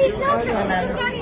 Manalo.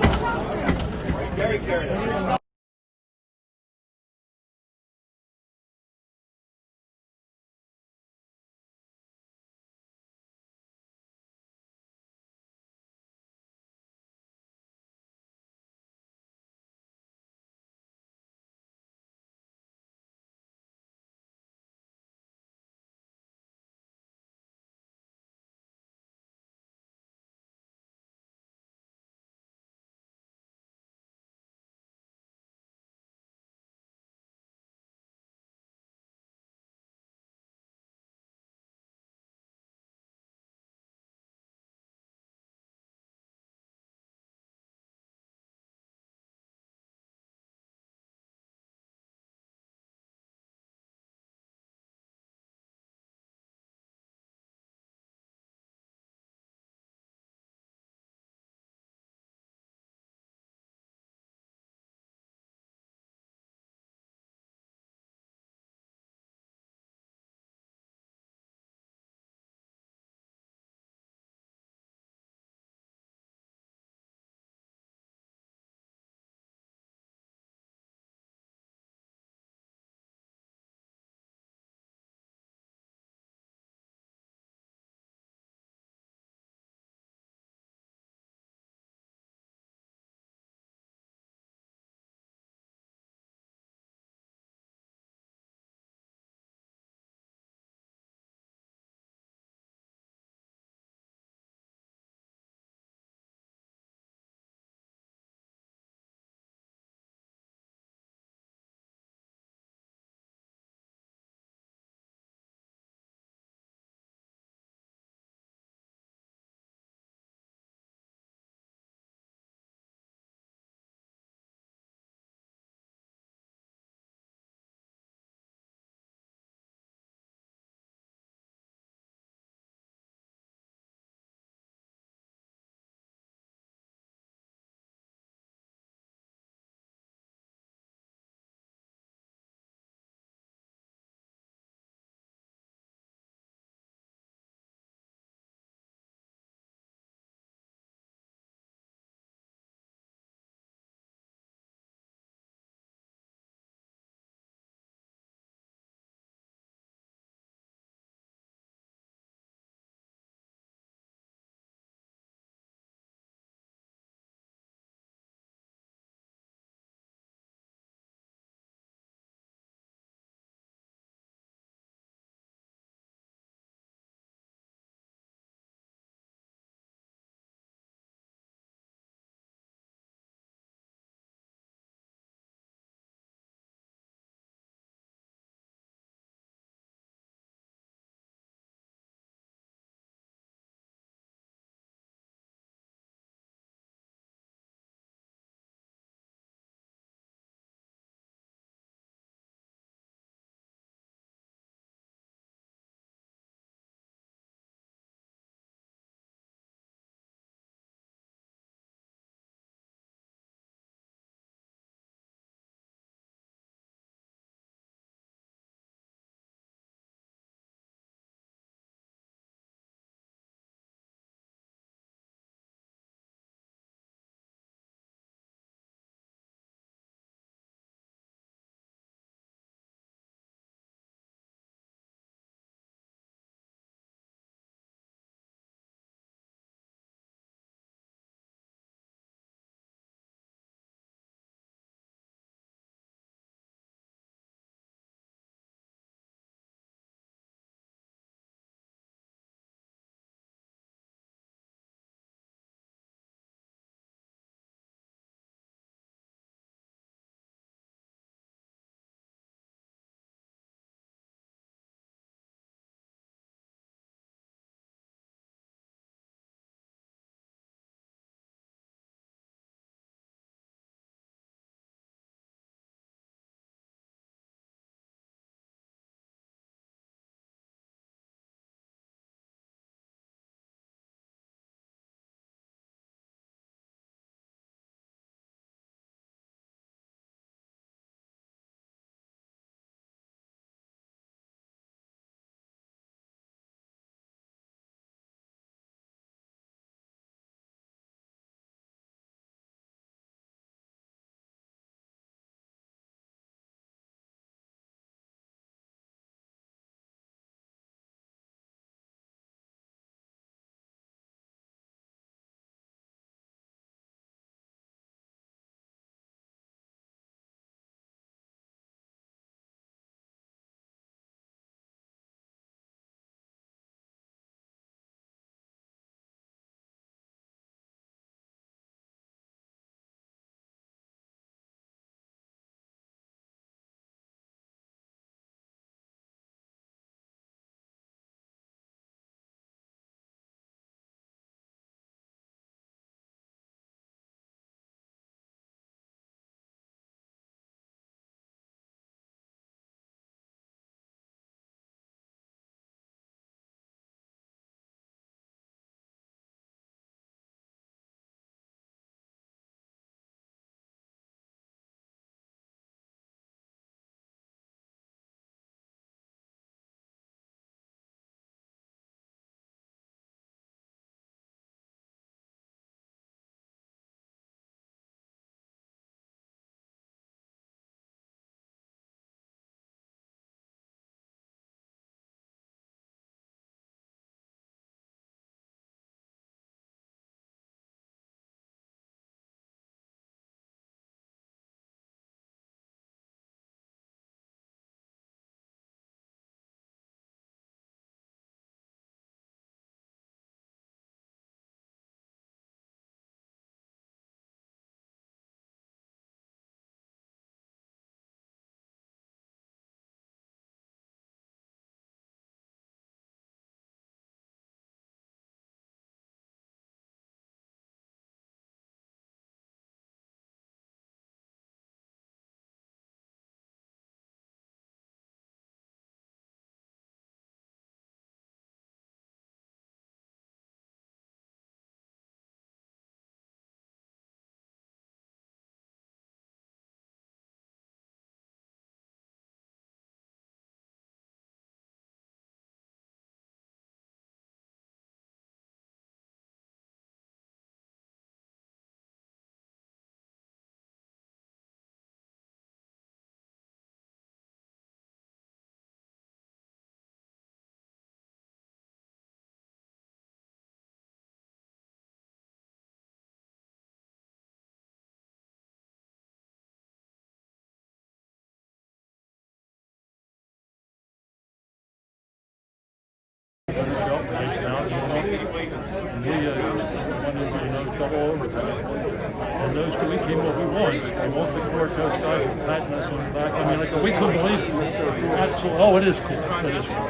And those two, we came what we wanted. Came off the court, those guys were patting us on the back. I mean, like, we couldn't believe it. Absolutely. Oh, it is cool. It is cool.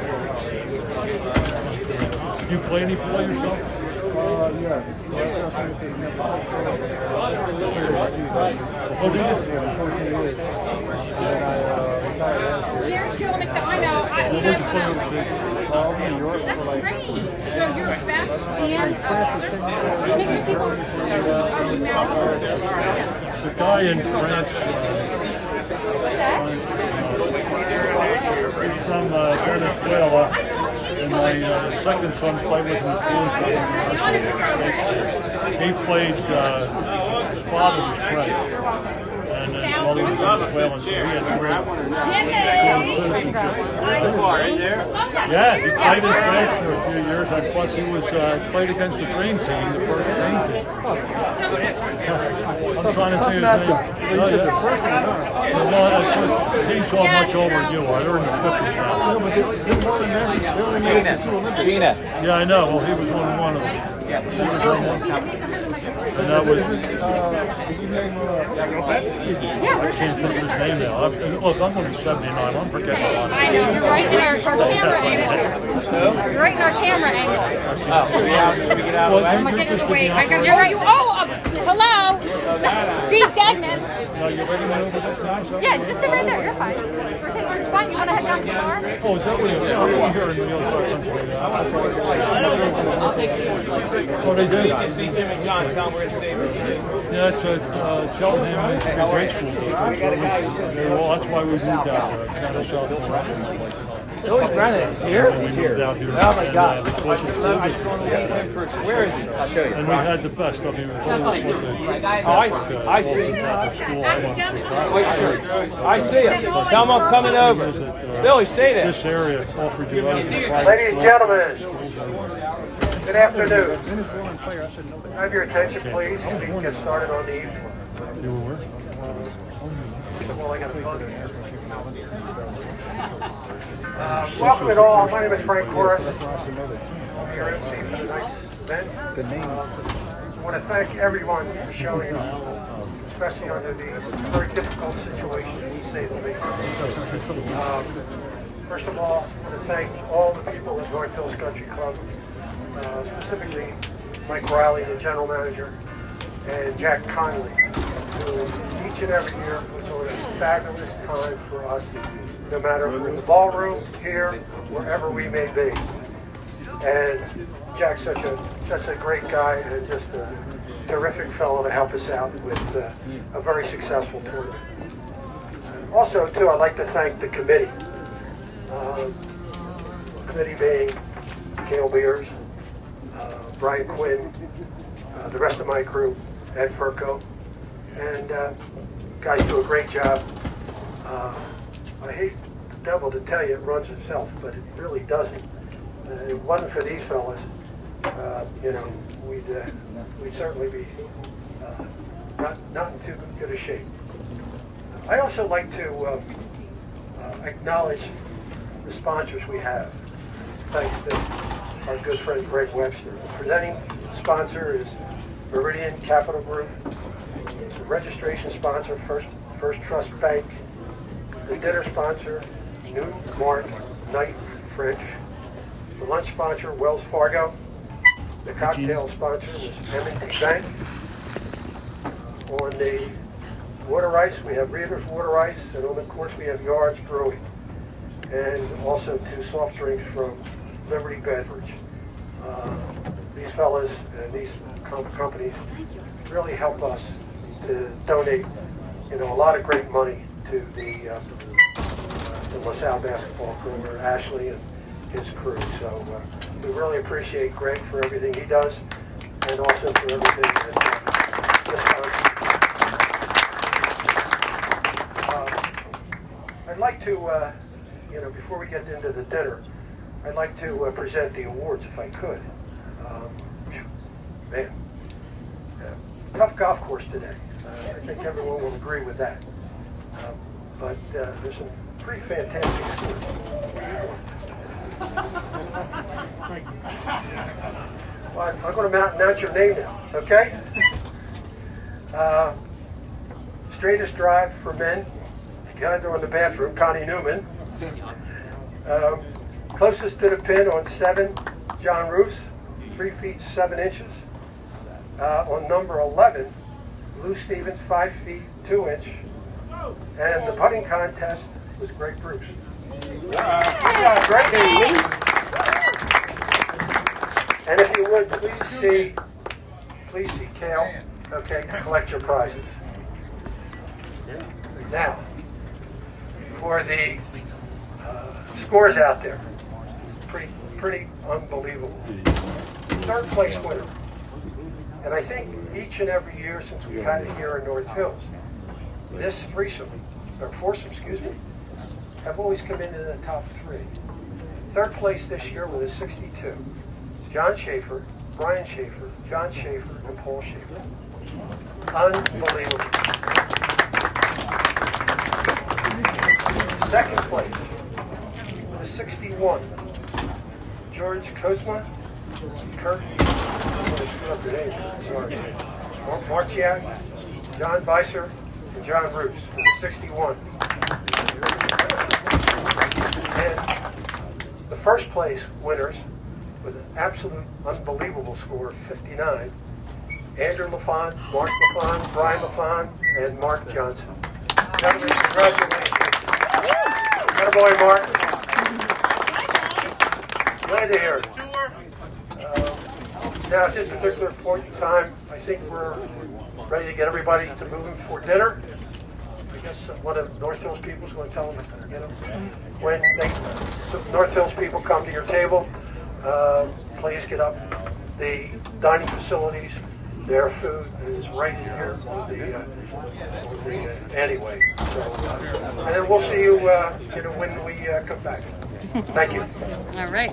Do you play any ball yourself? Yeah. Oh, do you? Here, Sheila McDonough. Where'd you play overseas? New York. That's great. So you're best and how many people are you now? The guy in France. He's from Venezuela. And my second son's played with him. He played, his father was French. And then while he was in Venezuela, so he had yeah, he played in France for a few years, and plus he was played against the dream team, the first dream team. I'm trying to think of his name. He's all much older than you are. They're in the 50s now. Gina. Yeah, I know. Well, he was one of them. He was on one. And that was. I can't think of his name now. Look, I'm only 79. I'm forgetting a lot. I know. You're right in our camera angle. You're right in our camera angle. Well, I'm getting away. Hello. That's Steve Degnan. No, you're ready to over this time? Yeah, just sit right there. You're fine. We're fine. You want to head down to the bar? Oh, is that what it is? I'm here in the other side. Oh, they do? See Jim and John, tell them we're going to stay with you. Yeah, it's Cheltenham. It's a great school. Well, that's why we moved out there. Kind of Billy Brennan is here? He's here. Oh my God. I just want to meet him first. Where is he? I'll show you. And we had the best. I mean, I see. I see him. Tell him I'm coming over. Billy, stay there. This area offered you Ladies and gentlemen, good afternoon. Have your attention, please. We can get started on the evening. You were where? Well, I got a phone here. Welcome and all. My name is Frank Corris. I'm your MC for the night's event. I want to thank everyone for showing up, especially under these very difficult situations, to say the least. First of all, I want to thank all the people at North Hills Country Club, specifically Mike Riley, the general manager, and Jack Conley, who each and every year puts on a fabulous time for us, no matter if we're in the ballroom, here, wherever we may be. And Jack's just a great guy and just a terrific fellow to help us out with a very successful tournament. Also, too, I'd like to thank the committee. Committee being Gail Beers, Brian Quinn, the rest of my crew, Ed Furco, and guys do a great job. I hate the devil to tell you it runs itself, but it really doesn't. If it wasn't for these fellas, you know, we'd certainly be not in too good a shape. I also like to acknowledge the sponsors we have, thanks to our good friend Greg Webster. The presenting sponsor is Meridian Capital Group. The registration sponsor, First Trust Bank. The dinner sponsor, Newmark Knight French. The lunch sponsor, Wells Fargo. The cocktail sponsor was M&T Bank. On the water ice, we have Reader's Water Ice, and on the course we have Yards Brewing. And also 2 soft drinks from Liberty Beverage. These fellas and these companies really help us to donate, you know, a lot of great money to the LaSalle basketball crew, or Ashley and his crew. So we really appreciate Greg for everything he does, and also for everything that I'd like to, you know, before we get into the dinner, I'd like to present the awards if I could. Man, tough golf course today. I think everyone will agree with that. But there's some pretty fantastic scores. Well, I'm going to announce your name now, okay? Uh, straightest drive for men. You got to go in the bathroom, Connie Newman. Closest to the pin on 7, John Roos, 3 feet 7 inches. On number 11, Lou Stevens, 5 feet 2 inch. And the putting contest was Greg Bruce. Yeah, great. And if you would, please see Cale, okay, to collect your prizes. Now, for the scores out there, pretty unbelievable. Third place winner. And I think each and every year since we've had it here in North Hills, this foursome, have always come into the top 3. Third place this year with a 62. John Schaefer, Brian Schaefer, John Schaefer, and Paul Schaefer. Unbelievable. Second place with a 61. George Kozma, Kurt, sorry, Marchiak, John Beiser, and John Roos with a 61. And the first place winners with an absolute unbelievable score of 59, Andrew LaFon, Mark LaFon, Brian LaFon, and Mark Johnson. Gentlemen, congratulations. Good boy, Mark. Glad to hear it. Now, at this particular point in time, I think we're ready to get everybody to move for dinner. I guess one of North Hills people is going to tell them to get them. When North Hills people come to your table, please get up. The dining facilities, their food is right in here on the anyway. So, and then we'll see you, when we come back. Thank you. All right.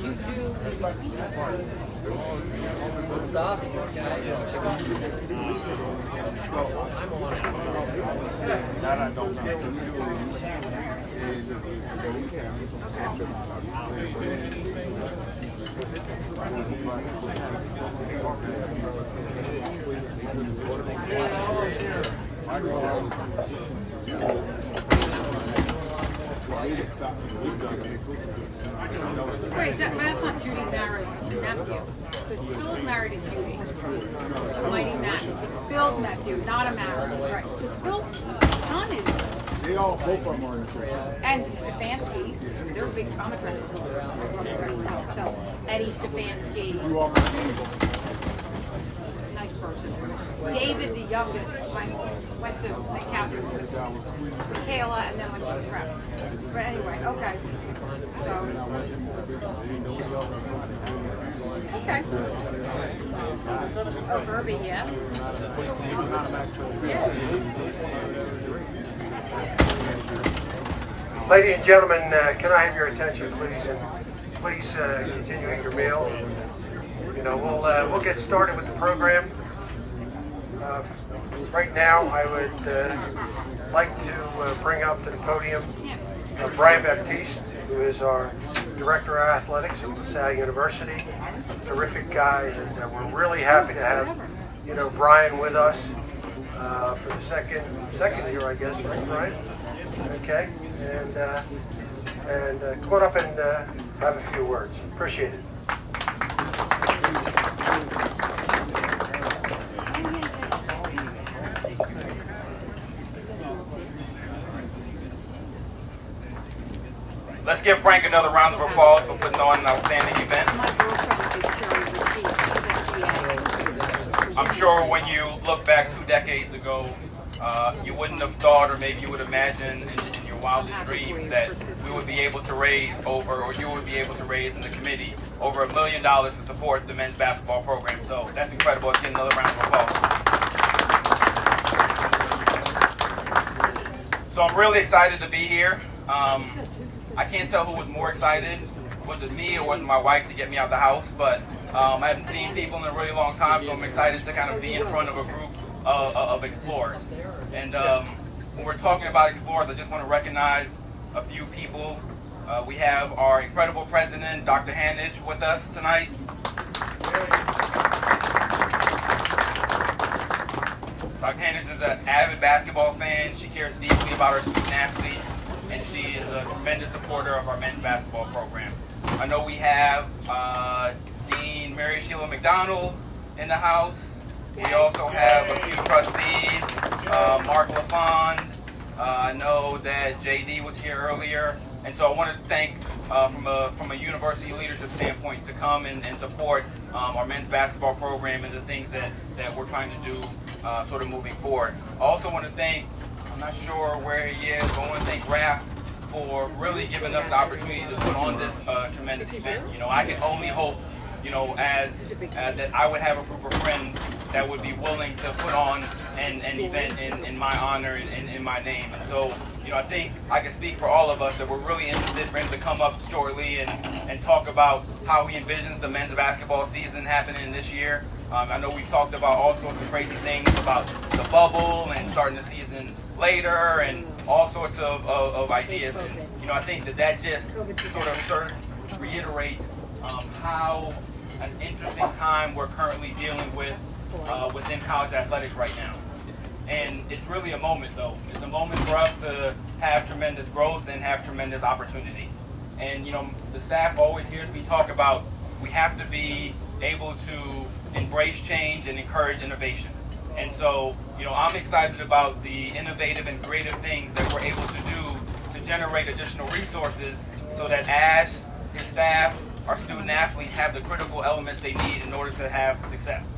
you do? That I don't know. Wait, that's not Judy Mara's nephew. Because Phil is married to Judy. Mighty Matt. It's Phil's nephew, not a Mara. Right. Because Phil's son is. They all, both of them are in the And Stefanski's. They're big optometrists. So, Eddie Stefanski. Nice person. David, the youngest, went to St. Catherine's with Kayla and then went to the prep. But anyway, okay. So, okay. Oh, Verby, yeah. Ladies and gentlemen, can I have your attention, please? And please continue eating your meal. You know, we'll get started with the program. Right now, I would like to bring up to the podium Brian Baptiste, who is our Director of Athletics at LaSalle University. Terrific guy, and we're really happy to have, you know, Brian with us for the second year, I guess, right, Brian? Okay, and come on up and have a few words. Appreciate it. Let's give Frank another round of applause for putting on an outstanding event. I'm sure when you look back 2 decades ago, you wouldn't have thought, or maybe you would imagine in your wildest dreams, that we would be able to raise or you would be able to raise in the committee over $1 million to support the men's basketball program. So that's incredible. Let's get another round of applause. So I'm really excited to be here. I can't tell who was more excited. Was it me or was it my wife to get me out of the house? But I haven't seen people in a really long time, so I'm excited to kind of be in front of a group of explorers. And when we're talking about explorers, I just want to recognize a few people. We have our incredible president, Dr. Hanage, with us tonight. Dr. Hanage is an avid basketball fan. She cares deeply about our student athletes, and she is a tremendous supporter of our men's basketball program. I know we have Dean Mary Sheila McDonald in the house. We also have a few trustees, Mark LaFond. I know that JD was here earlier. And so I wanted to thank, from a university leadership standpoint, to come and support our men's basketball program and the things that we're trying to do sort of moving forward. I also want to thank, I'm not sure where he is, but I want to thank Raf for really giving us the opportunity to put on this tremendous event. You know, I can only hope, you know, as that I would have a group of friends that would be willing to put on an event in my honor and in my name. And so, you know, I think I can speak for all of us that we're really interested for him to come up shortly and talk about how he envisions the men's basketball season happening this year. I know we've talked about all sorts of crazy things about the bubble and starting the season later and all sorts of ideas. And, you know, I think that just sort of reiterates how an interesting time we're currently dealing with within college athletics right now. And it's really a moment, though. It's a moment for us to have tremendous growth and have tremendous opportunity. And, you know, the staff always hears me talk about we have to be able to embrace change and encourage innovation. And so, you know, I'm excited about the innovative and creative things that we're able to do to generate additional resources so that Ash, his staff, our student athletes have the critical elements they need in order to have success.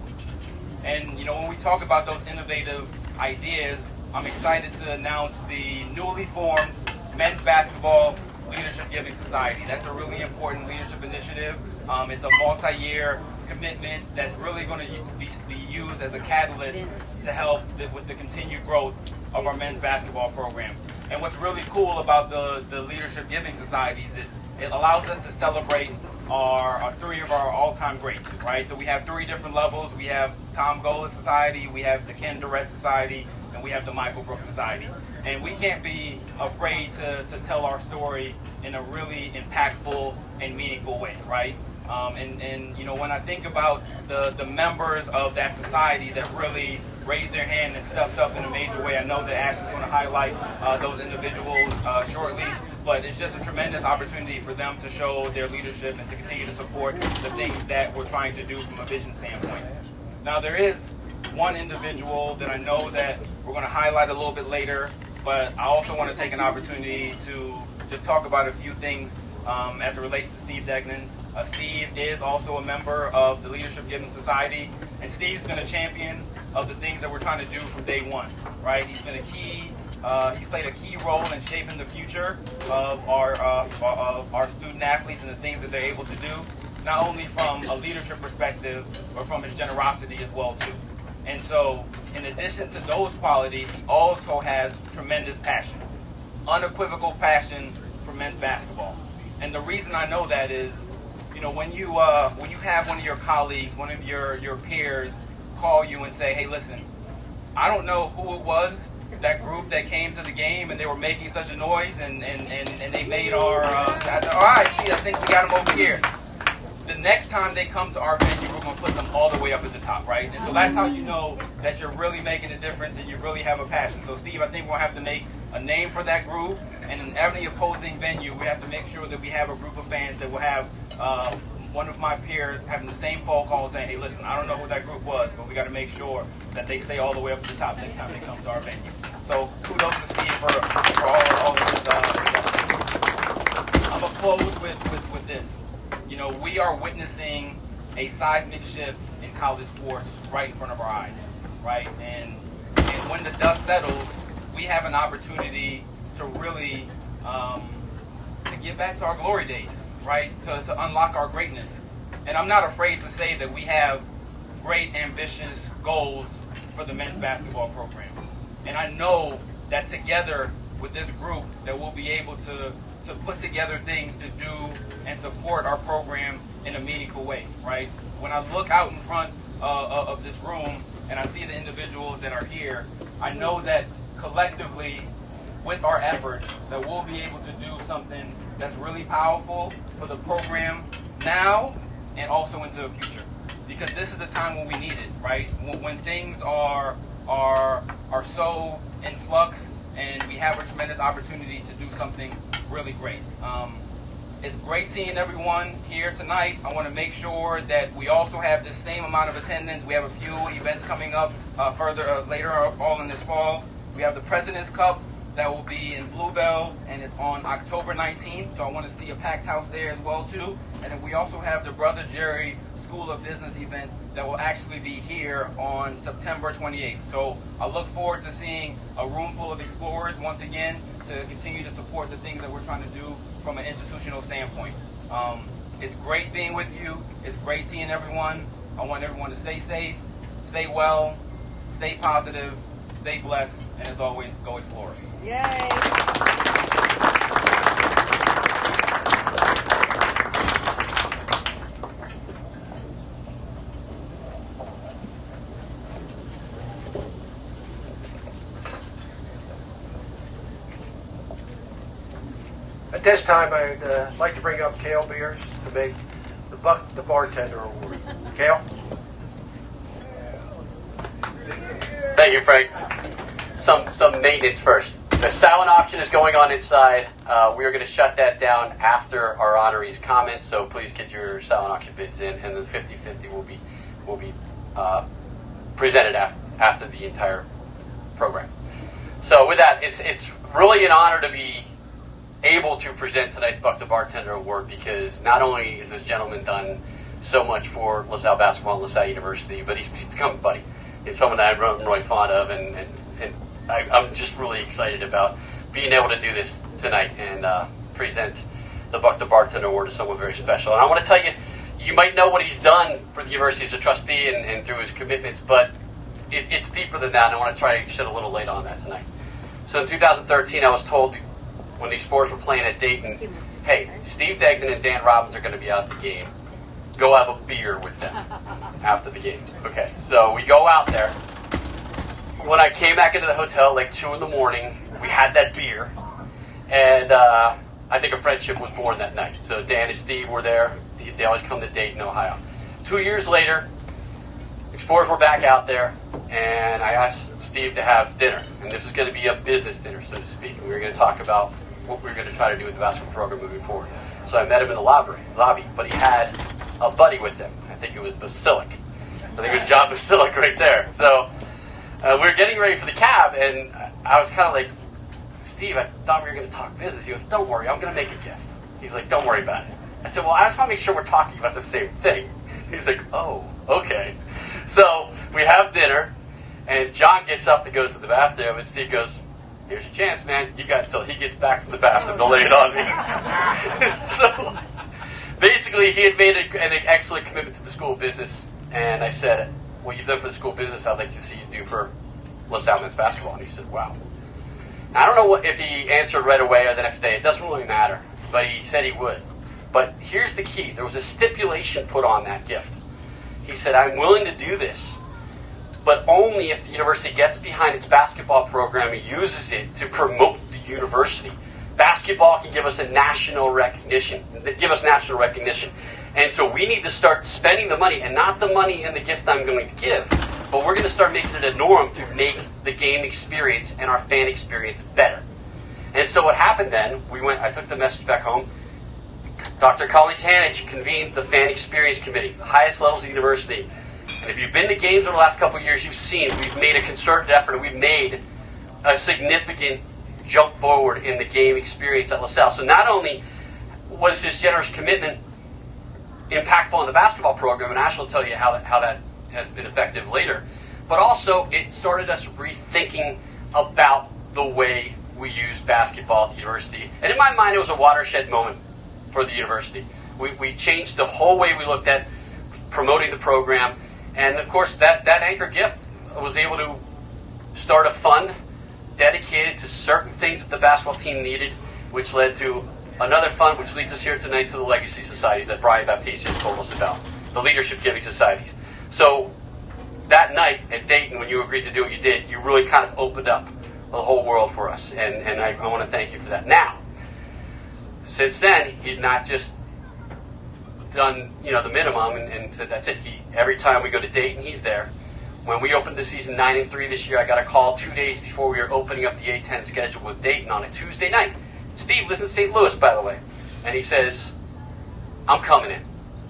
And, you know, when we talk about those innovative ideas, I'm excited to announce the newly formed Men's Basketball Leadership Giving Society. That's a really important leadership initiative. It's a multi-year commitment that's really going to be used as a catalyst to help with the continued growth of our men's basketball program. And what's really cool about the Leadership Giving Societies it allows us to celebrate our three of our all-time greats, right? So we have three different levels. We have Tom Gola Society, we have the Ken Durrett Society, and we have the Michael Brooks Society. And we can't be afraid to tell our story in a really impactful and meaningful way, right? And you know, when I think about the members of that society that really raised their hand and stepped up in a major way, I know that Ash is going to highlight those individuals shortly, but it's just a tremendous opportunity for them to show their leadership and to continue to support the things that we're trying to do from a vision standpoint. Now, there is one individual that I know that we're going to highlight a little bit later, but I also want to take an opportunity to just talk about a few things as it relates to Steve Degnan. Steve is also a member of the Leadership Giving Society, and Steve's been a champion of the things that we're trying to do from day one, right? He's been he's played a key role in shaping the future of our student athletes and the things that they're able to do, not only from a leadership perspective, but from his generosity as well, too. And so, in addition to those qualities, he also has tremendous passion, unequivocal passion for men's basketball. And the reason I know that is, you know, when you have one of your colleagues, one of your peers call you and say, hey, listen, I don't know who it was, that group that came to the game and they were making such a noise and they made all right, see, I think we got them over here. The next time they come to our venue, we're going to put them all the way up at the top, right? And so that's how you know that you're really making a difference and you really have a passion. So, Steve, I think we'll have to make a name for that group. And in every opposing venue, we have to make sure that we have a group of fans that will have one of my peers having the same phone call saying, hey, listen, I don't know who that group was, but we got to make sure that they stay all the way up to the top next time they come to our venue. So kudos to Steve for all of his I'm going to close with this. You know, we are witnessing a seismic shift in college sports right in front of our eyes, right? And when the dust settles, we have an opportunity to really to get back to our glory days, right? To unlock our greatness. And I'm not afraid to say that we have great, ambitious goals for the men's basketball program. And I know that together with this group that we'll be able to put together things to do and support our program in a meaningful way, right? When I look out in front of this room and I see the individuals that are here, I know that collectively, with our efforts, that we'll be able to do something that's really powerful for the program now and also into the future. Because this is the time when we need it, right? When things are so in flux and we have a tremendous opportunity to do something really great. It's great seeing everyone here tonight. I want to make sure that we also have the same amount of attendance. We have a few events coming up later all in this fall. We have the President's Cup that will be in Bluebell, and it's on October 19th, so I want to see a packed house there as well, too. And then we also have the Brother Jerry School of Business event that will actually be here on September 28th. So I look forward to seeing a room full of explorers once again to continue to support the things that we're trying to do from an institutional standpoint. It's great being with you. It's great seeing everyone. I want everyone to stay safe, stay well, stay positive, stay blessed, and as always, go Explorers. Yay! At this time, I'd like to bring up Cale Beers to make the Buck the Bartender Award. Cale? Thank you, Frank. Some maintenance first. The silent auction is going on inside. We are going to shut that down after our honorees' comments, so please get your silent auction bids in, and the 50-50 will be presented after the entire program. So with that, it's really an honor to be able to present tonight's Buck the Bartender Award, because not only has this gentleman done so much for LaSalle basketball and LaSalle University, but he's become a buddy. He's someone that I'm really fond of, and I'm just really excited about being able to do this tonight and present the Buck the Bartender Award to someone very special. And I want to tell you, you might know what he's done for the university as a trustee and through his commitments, but it's deeper than that, and I want to try to shed a little light on that tonight. So in 2013, I was told when the Explorers were playing at Dayton hey, Steve Degnan and Dan Robbins are going to be out at the game. Go have a beer with them after the game. Okay, so we go out there. When I came back into the hotel, like 2 in the morning, we had that beer. And I think a friendship was born that night. So Dan and Steve were there. They always come to Dayton, Ohio. 2 years later, Explorers were back out there, and I asked Steve to have dinner. And this is going to be a business dinner, so to speak. And we were going to talk about what we were going to try to do with the basketball program moving forward. So I met him in the lobby, but he had a buddy with him. I think it was Basilic. I think it was John Basilic right there. So we were getting ready for the cab, and I was kind of like, Steve, I thought we were going to talk business. He goes, don't worry, I'm going to make a gift. He's like, don't worry about it. I said, well, I just want to make sure we're talking about the same thing. He's like, oh, okay. So we have dinner, and John gets up and goes to the bathroom, and Steve goes, here's your chance, man. You got until he gets back from the bathroom to lay it on me. So basically, he had made an excellent commitment to the school business, and I said, what you've done for the school business, I'd like to see you do for LaSalle men's basketball. And he said, wow. Now, I don't know if he answered right away or the next day. It doesn't really matter, but he said he would. But here's the key. There was a stipulation put on that gift. He said, I'm willing to do this, but only if the university gets behind its basketball program and uses it to promote the university. Basketball can give us national recognition. And so we need to start spending the money, and not the money in the gift I'm going to give, but we're going to start making it a norm to make the game experience and our fan experience better. And so what happened then, I took the message back home. Dr. Colleen Tanich convened the Fan Experience Committee, the highest levels of the university. And if you've been to games over the last couple of years, you've seen we've made a concerted effort, and we've made a significant jump forward in the game experience at LaSalle. So not only was his generous commitment impactful in the basketball program, and Ash will tell you how that has been effective later, but also it started us rethinking about the way we use basketball at the university. And in my mind, it was a watershed moment for the university. We changed the whole way we looked at promoting the program, and of course that anchor gift was able to start a fund dedicated to certain things that the basketball team needed, which led to another fund, which leads us here tonight to the legacy societies that Brian Baptiste has told us about, the leadership giving societies. So that night at Dayton, when you agreed to do what you did, you really kind of opened up the whole world for us, and I want to thank you for that. Now, since then, he's not just done, the minimum, and said that's it. Every time we go to Dayton, he's there. When we opened the season 9-3 this year, I got a call 2 days before we were opening up the A10 schedule with Dayton on a Tuesday night. Steve lives in St. Louis, by the way, and he says, I'm coming in.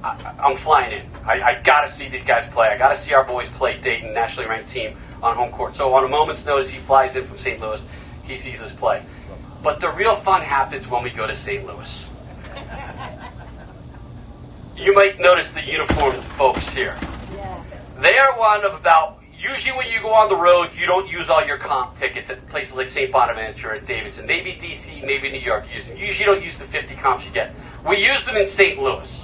I'm flying in. I got to see these guys play. I got to see our boys play Dayton, nationally ranked team, on home court. So on a moment's notice, he flies in from St. Louis. He sees us play. But the real fun happens when we go to St. Louis. You might notice the uniformed folks here. They are one of about, usually when you go on the road, you don't use all your comp tickets at places like St. Bonaventure and Davidson. Maybe D.C., maybe New York. You usually don't use the 50 comps you get. We use them in St. Louis.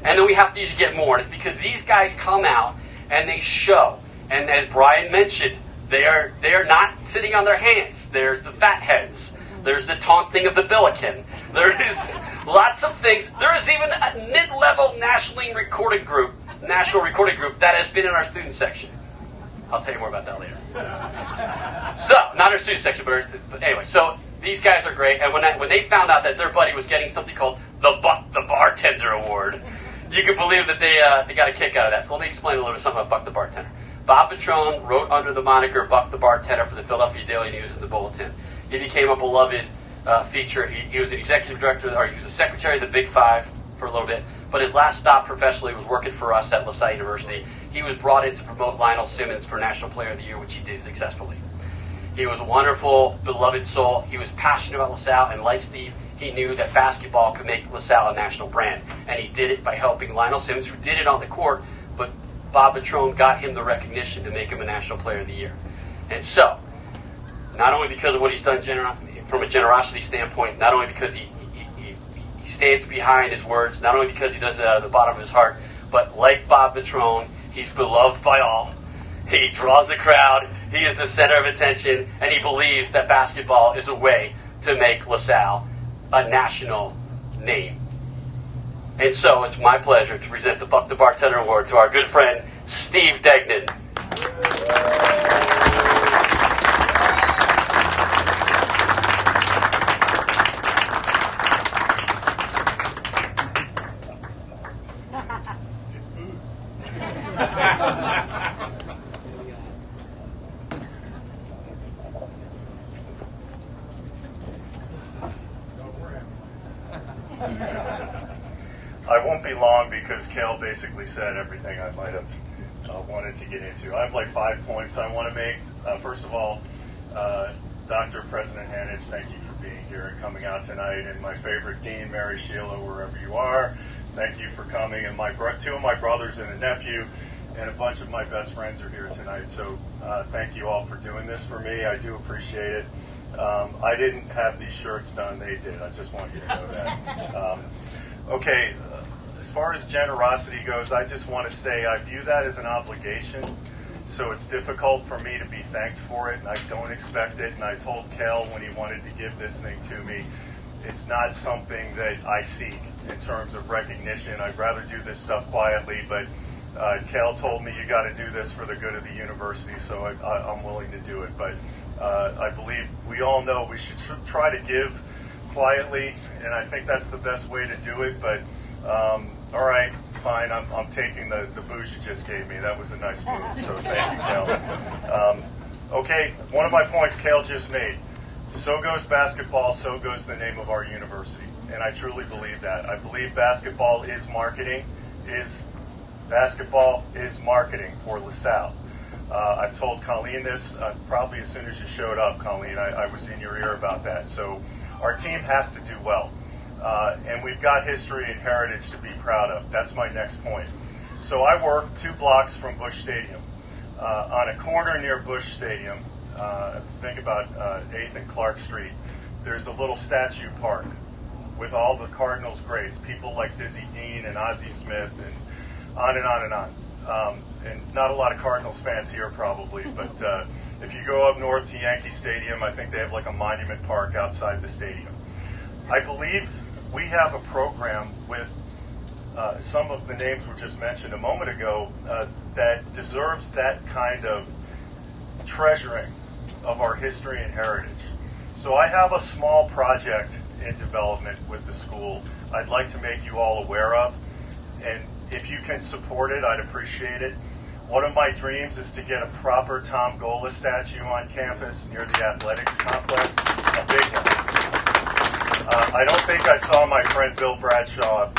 And then we have to usually get more. And it's because these guys come out and they show. And as Brian mentioned, they are not sitting on their hands. There's the fat heads. There's the taunting of the Billiken. There is lots of things. There is even a mid-level national recording group that has been in our student section. I'll tell you more about that later. So, not our student section, but anyway. So these guys are great. And when they found out that their buddy was getting something called the Buck the Bartender Award, you can believe that they got a kick out of that. So let me explain a little bit something about Buck the Bartender. Bob Petrone wrote under the moniker Buck the Bartender for the Philadelphia Daily News and the Bulletin. He became a beloved feature. He was an executive director, or he was a secretary of the Big Five for a little bit. But his last stop professionally was working for us at LaSalle University. He was brought in to promote Lionel Simmons for National Player of the Year, which he did successfully. He was a wonderful, beloved soul. He was passionate about LaSalle, and like Steve, he knew that basketball could make LaSalle a national brand. And he did it by helping Lionel Simmons, who did it on the court, but Bob Petrone got him the recognition to make him a National Player of the Year. And so, not only because of what he's done from a generosity standpoint, not only because he stands behind his words, not only because he does it out of the bottom of his heart, but like Bob Petrone, he's beloved by all. He draws a crowd, he is the center of attention, and he believes that basketball is a way to make LaSalle a national name. And so it's my pleasure to present the Buck the Bartender Award to our good friend, Steve Degnan. I won't be long because Cale basically said everything I might have wanted to get into. I have like 5 points I want to make. First of all, Dr. President Hanich, thank you for being here and coming out tonight. And my favorite Dean, Mary Sheila, wherever you are, thank you for coming. And two of my brothers and a nephew and a bunch of my best friends are here tonight. So thank you all for doing this for me. I do appreciate it. I didn't have these shirts done, they did. I just want you to know that. Okay, as far as generosity goes, I just want to say I view that as an obligation. So it's difficult for me to be thanked for it, and I don't expect it. And I told Cale when he wanted to give this thing to me, it's not something that I seek in terms of recognition. I'd rather do this stuff quietly, but Cale told me you got to do this for the good of the university, so I'm willing to do it. But I believe we all know we should try to give quietly, and I think that's the best way to do it. But all right, fine, I'm taking the booze you just gave me. That was a nice move, so thank you, Cale. Okay, one of my points Cale just made. So goes basketball, so goes the name of our university, and I truly believe that. I believe basketball is marketing, basketball is marketing for LaSalle. I've told Colleen this probably as soon as you showed up, Colleen. I was in your ear about that. So our team has to do well. And we've got history and heritage to be proud of. That's my next point. So I work 2 blocks from Busch Stadium. On a corner near Busch Stadium, think about 8th and Clark Street, there's a little statue park with all the Cardinals greats, people like Dizzy Dean and Ozzie Smith, and on and on and on. And not a lot of Cardinals fans here probably, but if you go up north to Yankee Stadium, I think they have like a monument park outside the stadium. I believe we have a program with some of the names were just mentioned a moment ago that deserves that kind of treasuring of our history and heritage. So I have a small project in development with the school I'd like to make you all aware of, and if you can support it, I'd appreciate it. One of my dreams is to get a proper Tom Gola statue on campus near the athletics complex, a big one. I don't think I saw my friend Bill Bradshaw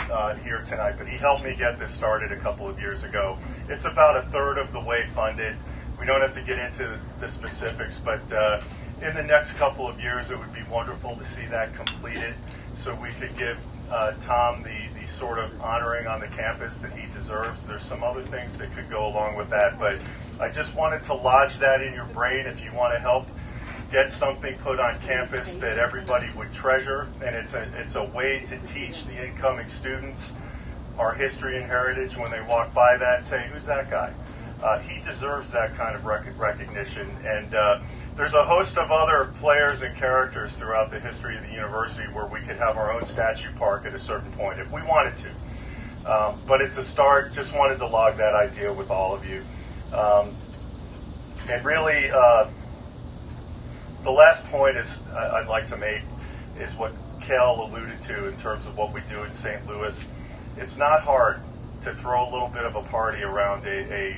here tonight, but he helped me get this started a couple of years ago. It's about 1/3 of the way funded. We don't have to get into the specifics, but in the next couple of years, it would be wonderful to see that completed so we could give Tom the sort of honoring on the campus that he deserves. There's some other things that could go along with that, but I just wanted to lodge that in your brain if you want to help get something put on campus that everybody would treasure, and it's a way to teach the incoming students our history and heritage when they walk by that and say, who's that guy? He deserves that kind of recognition, and there's a host of other players and characters throughout the history of the university where we could have our own statue park at a certain point if we wanted to. But it's a start. Just wanted to log that idea with all of you. And really, the last point I'd like to make is what Cale alluded to in terms of what we do in St. Louis. It's not hard to throw a little bit of a party around a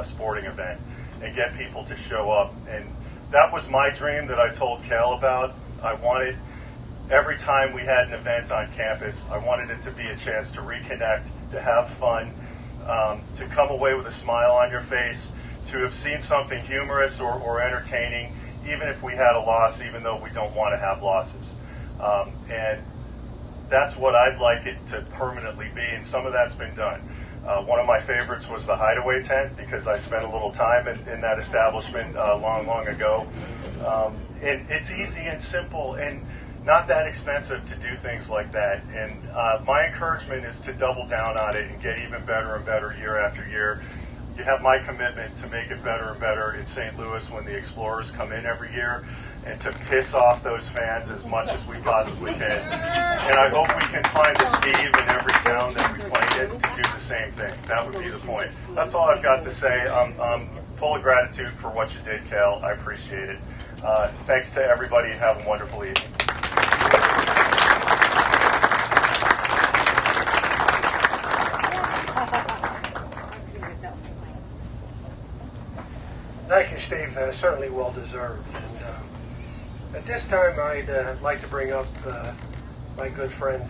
sporting event and get people to show up. And that was my dream that I told Cale about. I wanted, every time we had an event on campus, I wanted it to be a chance to reconnect, to have fun, to come away with a smile on your face, to have seen something humorous or entertaining, even if we had a loss, even though we don't want to have losses. And that's what I'd like it to permanently be, and some of that's been done. One of my favorites was the Hideaway Tent, because I spent a little time in that establishment long ago. And it's easy and simple and not that expensive to do things like that. And my encouragement is to double down on it and get even better and better year after year. You have my commitment to make it better and better in St. Louis when the Explorers come in every year. and to piss off those fans as much as we possibly can. And I hope we can find a Steve in every town that we play in to do the same thing. That would be the point. That's all I've got to say. I'm full of gratitude for what you did, Cal. I appreciate it. Thanks to everybody, and have a wonderful evening. Thank you, Steve. Certainly well deserved. And at this time, I'd like to bring up my good friend,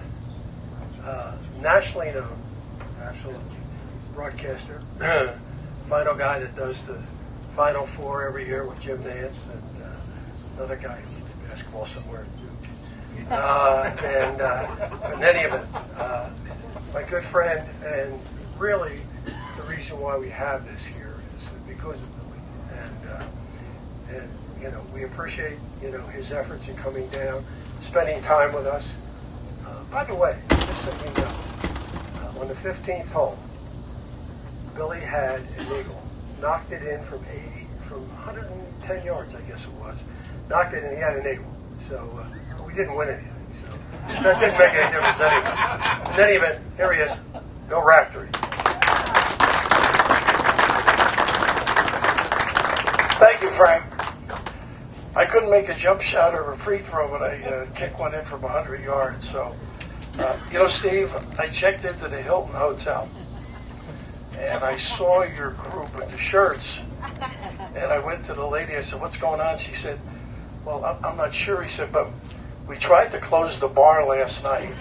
nationally known, absolutely, broadcaster, final guy that does the Final Four every year with Jim Nance, and another guy who plays basketball somewhere at Duke. In any event, my good friend, and really the reason why we have this here is because of Billy. And you know, we appreciate, you know, his efforts in coming down, spending time with us. By the way, just so you know, on the 15th hole, Billy had an eagle, knocked it in from 110 yards, I guess it was. Knocked it in, he had an eagle. So we didn't win anything. So that didn't make any difference anyway. In any event, here he is. Go Raftery. Thank you, Frank. I couldn't make a jump shot or a free throw, but I kicked one in from 100 yards. So, you know, Steve, I checked into the Hilton Hotel, and I saw your group with the shirts, and I went to the lady. I said, "What's going on?" She said, "Well, I'm not sure." He said, "But we tried to close the bar last night.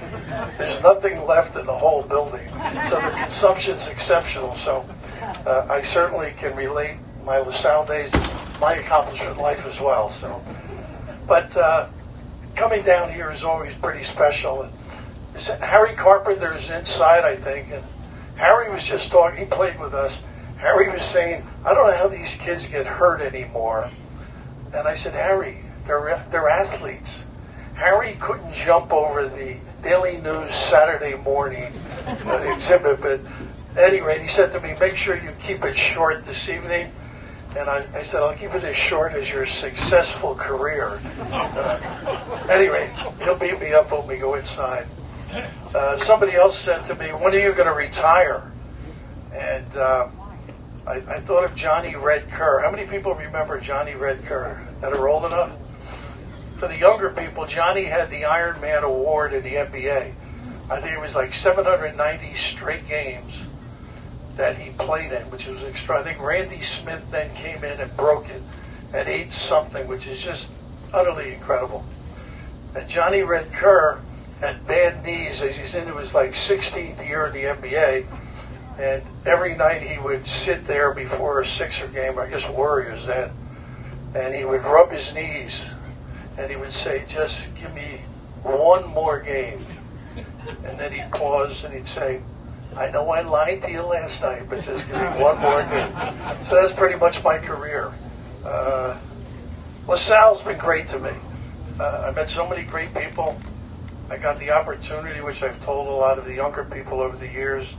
There's nothing left in the whole building, so the consumption's exceptional." So I certainly can relate. My LaSalle days, it's my accomplishment in life as well. So, but coming down here is always pretty special. And Harry Carpenter's inside, I think, and Harry was just talking. He played with us. Harry was saying, "I don't know how these kids get hurt anymore." And I said, "Harry, they're athletes." Harry couldn't jump over the Daily News Saturday morning exhibit, but at any rate, he said to me, "Make sure you keep it short this evening." And I said, "I'll keep it as short as your successful career." Anyway, he'll beat me up when we go inside. Somebody else said to me, "When are you going to retire?" And I thought of Johnny Red Kerr. How many people remember Johnny Red Kerr that are old enough? For the younger people, Johnny had the Iron Man Award in the NBA. I think it was like 790 straight games that he played in, which was extra. I think Randy Smith then came in and broke it at 8-something, which is just utterly incredible. And Johnny Red Kerr had bad knees as he's into his like 16th year in the NBA, and every night he would sit there before a Sixer game, or I guess Warriors then, and he would rub his knees, and he would say, "Just give me one more game." And then he'd pause and he'd say, "I know I lied to you last night, but just give me one more game." So that's pretty much my career. LaSalle's been great to me. I met so many great people. I got the opportunity, which I've told a lot of the younger people over the years.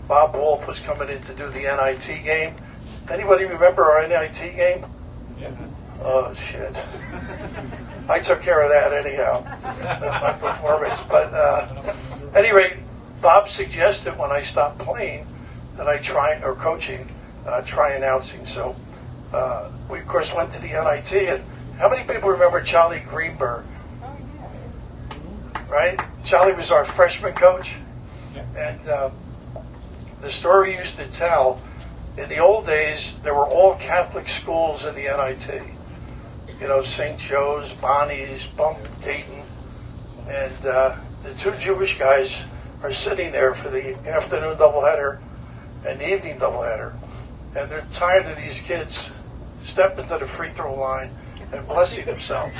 Bob Wolf was coming in to do the NIT game. Anybody remember our NIT game? Yeah. Oh, shit. I took care of that anyhow, my performance. But at any rate, Bob suggested when I stopped playing that I try, or coaching, try announcing. So we, of course, went to the NIT. And how many people remember Charlie Greenberg? Right? Charlie was our freshman coach. And the story he used to tell, in the old days, there were all Catholic schools in the NIT. You know, St. Joe's, Bonnie's, Bump, Dayton. And the two Jewish guys are sitting there for the afternoon doubleheader and the evening doubleheader. And they're tired of these kids stepping to the free throw line and blessing themselves.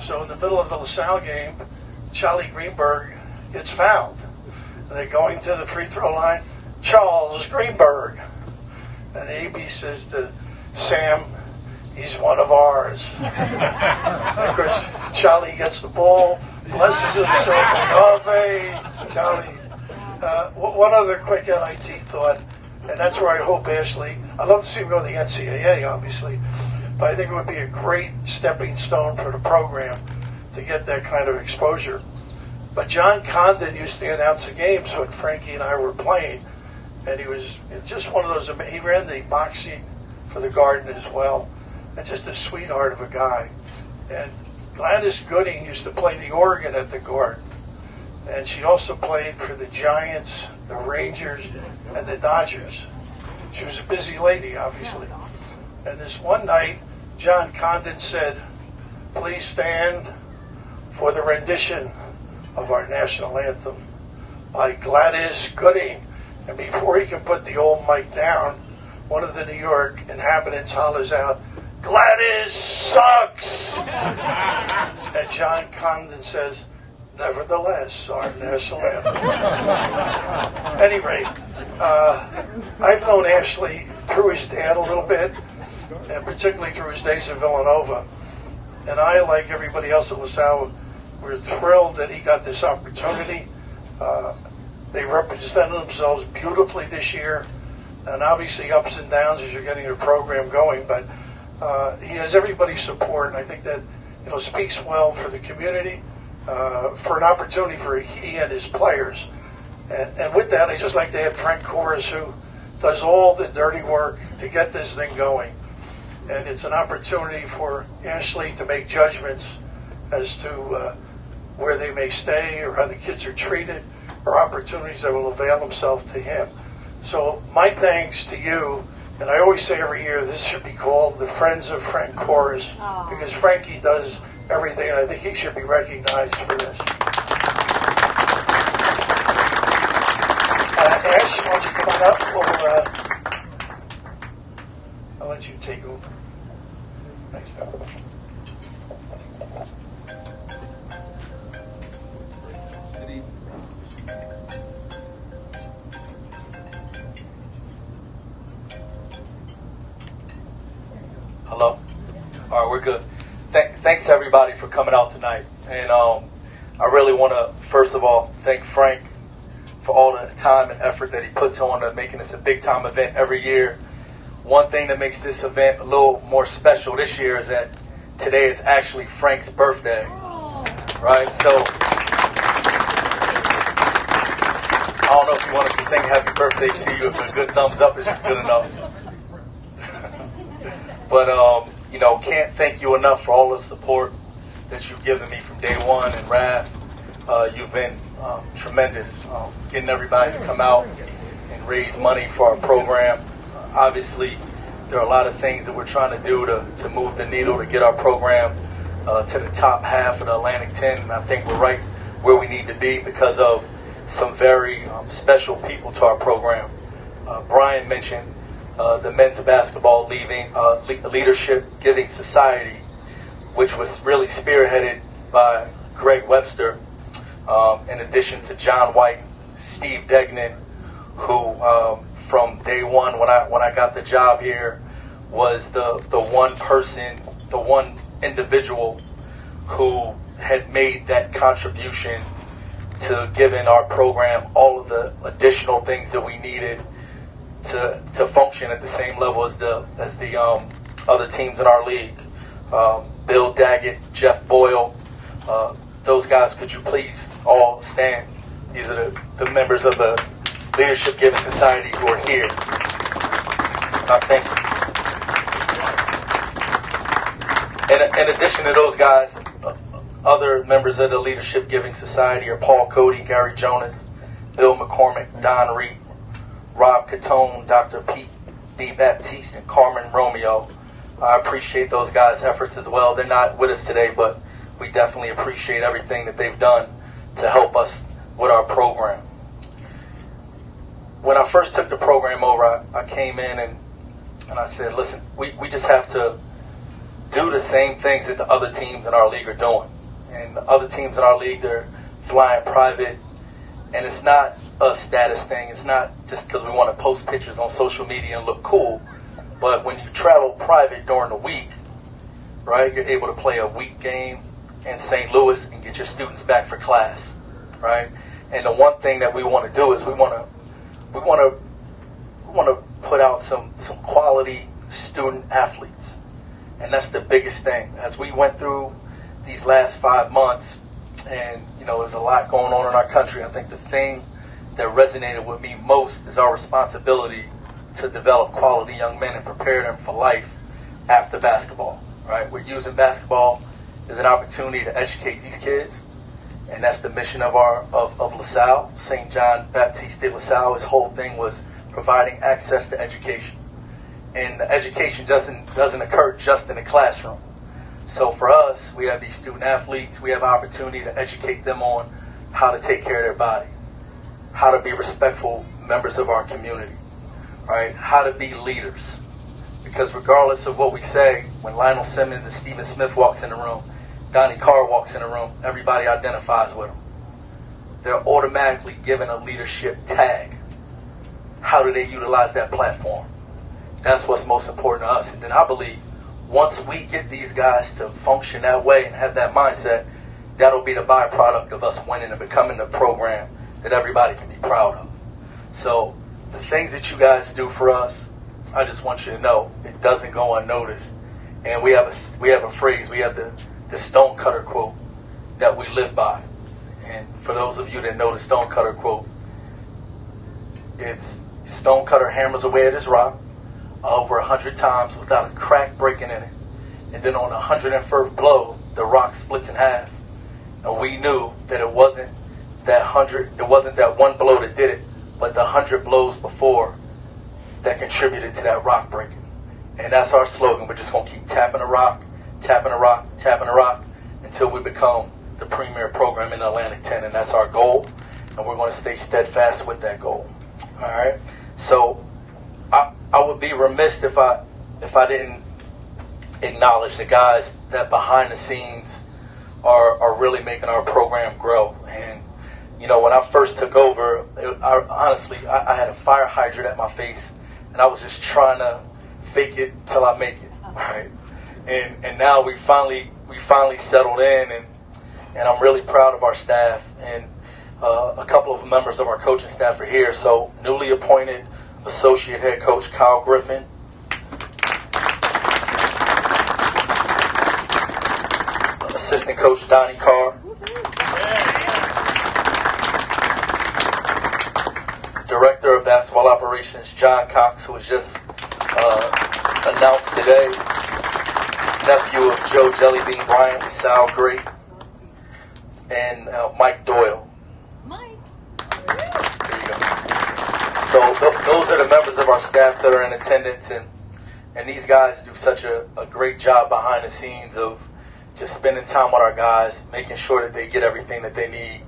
So in the middle of the LaSalle game, Charlie Greenberg gets fouled. And they're going to the free throw line, "Charles Greenberg." And AB says to Sam, "He's one of ours." Of course, Charlie gets the ball, blesses himself, and Charlie. One other quick NIT thought, and that's where I hope Ashley, I'd love to see him go to the NCAA, obviously, but I think it would be a great stepping stone for the program to get that kind of exposure. But John Condon used to announce the games when Frankie and I were playing, and he was just one of those. He ran the boxing for the Garden as well, and just a sweetheart of a guy. And Gladys Gooding used to play the organ at the Garden, and she also played for the Giants, the Rangers, and the Dodgers. She was a busy lady, obviously. And this one night, John Condon said, "Please stand for the rendition of our national anthem by Gladys Gooding." And before he can put the old mic down, one of the New York inhabitants hollers out, "Gladys sucks!" And John Condon says, "Nevertheless, our national anthem." At any rate, I've known Ashley through his dad a little bit, and particularly through his days at Villanova. And I, like everybody else at LaSalle, we're thrilled that he got this opportunity. They represented themselves beautifully this year, and obviously ups and downs as you're getting the program going, but he has everybody's support, and I think that speaks well for the community, for an opportunity for he and his players. And with that, I'd just like to add Frank Corrs, who does all the dirty work to get this thing going. And it's an opportunity for Ashley to make judgments as to where they may stay or how the kids are treated, or opportunities that will avail themselves to him. So my thanks to you, and I always say every year this should be called the Friends of Frank Corrs, because Frankie does everything, and I think he should be recognized for this. Ash, why don't you come on up? I'll let you take over. Thanks, Bill. Hello? All right, we're good. Thanks everybody for coming out tonight. And I really want to, first of all, thank Frank for all the time and effort that he puts on to making this a big-time event every year. One thing that makes this event a little more special this year is that today is actually Frank's birthday, right? So I don't know if you want us to sing happy birthday to you, if a good thumbs up is just good enough. But, can't thank you enough for all the support that you've given me from day one. And Raf, you've been tremendous, getting everybody to come out and raise money for our program. Obviously, there are a lot of things that we're trying to do to move the needle to get our program to the top half of the Atlantic 10. And I think we're right where we need to be because of some very special people to our program. Brian mentioned the Men's Basketball Leadership Giving Society, which was really spearheaded by Greg Webster, in addition to John White, Steve Degnan, who from day one when I got the job here was the one individual who had made that contribution to giving our program all of the additional things that we needed to function at the same level as the other teams in our league. Bill Daggett, Jeff Boyle, those guys, could you please all stand? These are the members of the Leadership Giving Society who are here. Thank you. In addition to those guys, other members of the Leadership Giving Society are Paul Cody, Gary Jonas, Bill McCormick, Don Reed, Rob Catone, Dr. Pete D. Baptiste, and Carmen Romeo. I appreciate those guys' efforts as well. They're not with us today, but we definitely appreciate everything that they've done to help us with our program. When I first took the program over, I came in and I said, listen, we just have to do the same things that the other teams in our league are doing. And the other teams in our league, they're flying private, and it's not a status thing. It's not just because we want to post pictures on social media and look cool. But when you travel private during the week, right, you're able to play a week game in St. Louis and get your students back for class, right? And the one thing that we want to do is we want to put out some quality student athletes. And that's the biggest thing. As we went through these last 5 months, and there's a lot going on in our country, I think the thing that resonated with me most is our responsibility to develop quality young men and prepare them for life after basketball, right? We're using basketball as an opportunity to educate these kids, and that's the mission of LaSalle, St. John Baptiste de LaSalle. His whole thing was providing access to education. And the education doesn't occur just in the classroom. So for us, we have these student athletes. We have an opportunity to educate them on how to take care of their body, how to be respectful members of our community, right? How to be leaders. Because regardless of what we say, when Lionel Simmons and Stephen Smith walks in the room, Donnie Carr walks in the room, everybody identifies with them. They're automatically given a leadership tag. How do they utilize that platform? That's what's most important to us. And then I believe once we get these guys to function that way and have that mindset, that'll be the byproduct of us winning and becoming the program that everybody can be proud of. So the things that you guys do for us, I just want you to know it doesn't go unnoticed. And we have a phrase, we have the stonecutter quote that we live by. And for those of you that know the stonecutter quote, it's stonecutter hammers away at his rock over 100 times without a crack breaking in it. And then on the 101st blow, the rock splits in half. And we knew that it wasn't that one blow that did it, but the 100 blows before that contributed to that rock breaking. And that's our slogan. We're just going to keep tapping the rock, tapping the rock, tapping the rock until we become the premier program in the Atlantic 10. And that's our goal. And we're going to stay steadfast with that goal. All right? So I would be remiss if I didn't acknowledge the guys that behind the scenes are really making our program grow. And when I first took over, honestly, I had a fire hydrant at my face, and I was just trying to fake it till I make it, right? And now we finally settled in, and I'm really proud of our staff. And a couple of members of our coaching staff are here. So newly appointed associate head coach Kyle Griffin, assistant coach Donnie Carr, director of basketball operations John Cox, who was just announced today, nephew of Joe Jellybean Bryant, LaSalle great, and Mike Doyle. So those are the members of our staff that are in attendance, and these guys do such a great job behind the scenes of just spending time with our guys, making sure that they get everything that they need,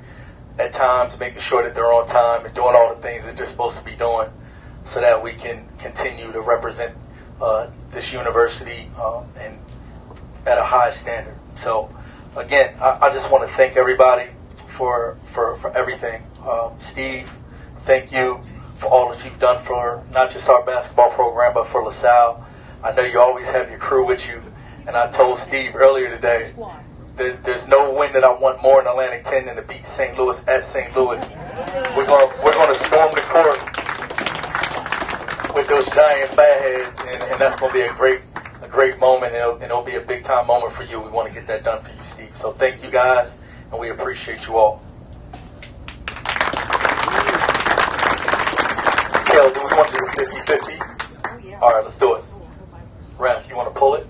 at times making sure that they're on time and doing all the things that they're supposed to be doing so that we can continue to represent this university and at a high standard. So again, I just want to thank everybody for everything. Steve, thank you for all that you've done for not just our basketball program, but for LaSalle. I know you always have your crew with you, and I told Steve earlier today, there's no win that I want more in Atlantic 10 than to beat St. Louis at St. Louis. We're going to storm the court with those giant fat heads, and that's going to be a great moment, and it'll be a big time moment for you. We want to get that done for you, Steve. So thank you guys, and we appreciate you all. Kel, do we want to do 50-50? All right, let's do it. Raph, you want to pull it?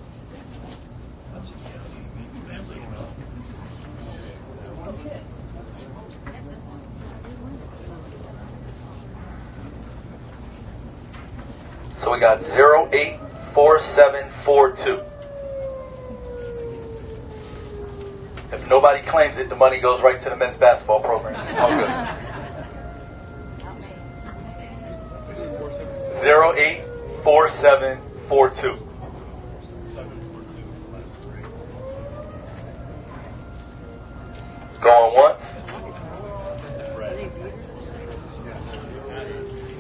So we got 084742. If nobody claims it, the money goes right to the men's basketball program. All good. 084742. Going once.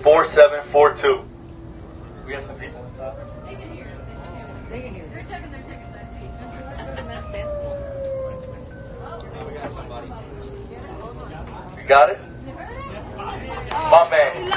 4742. We have some people inside. They can hear. They can hear. They're taking their tickets. You got it? My man.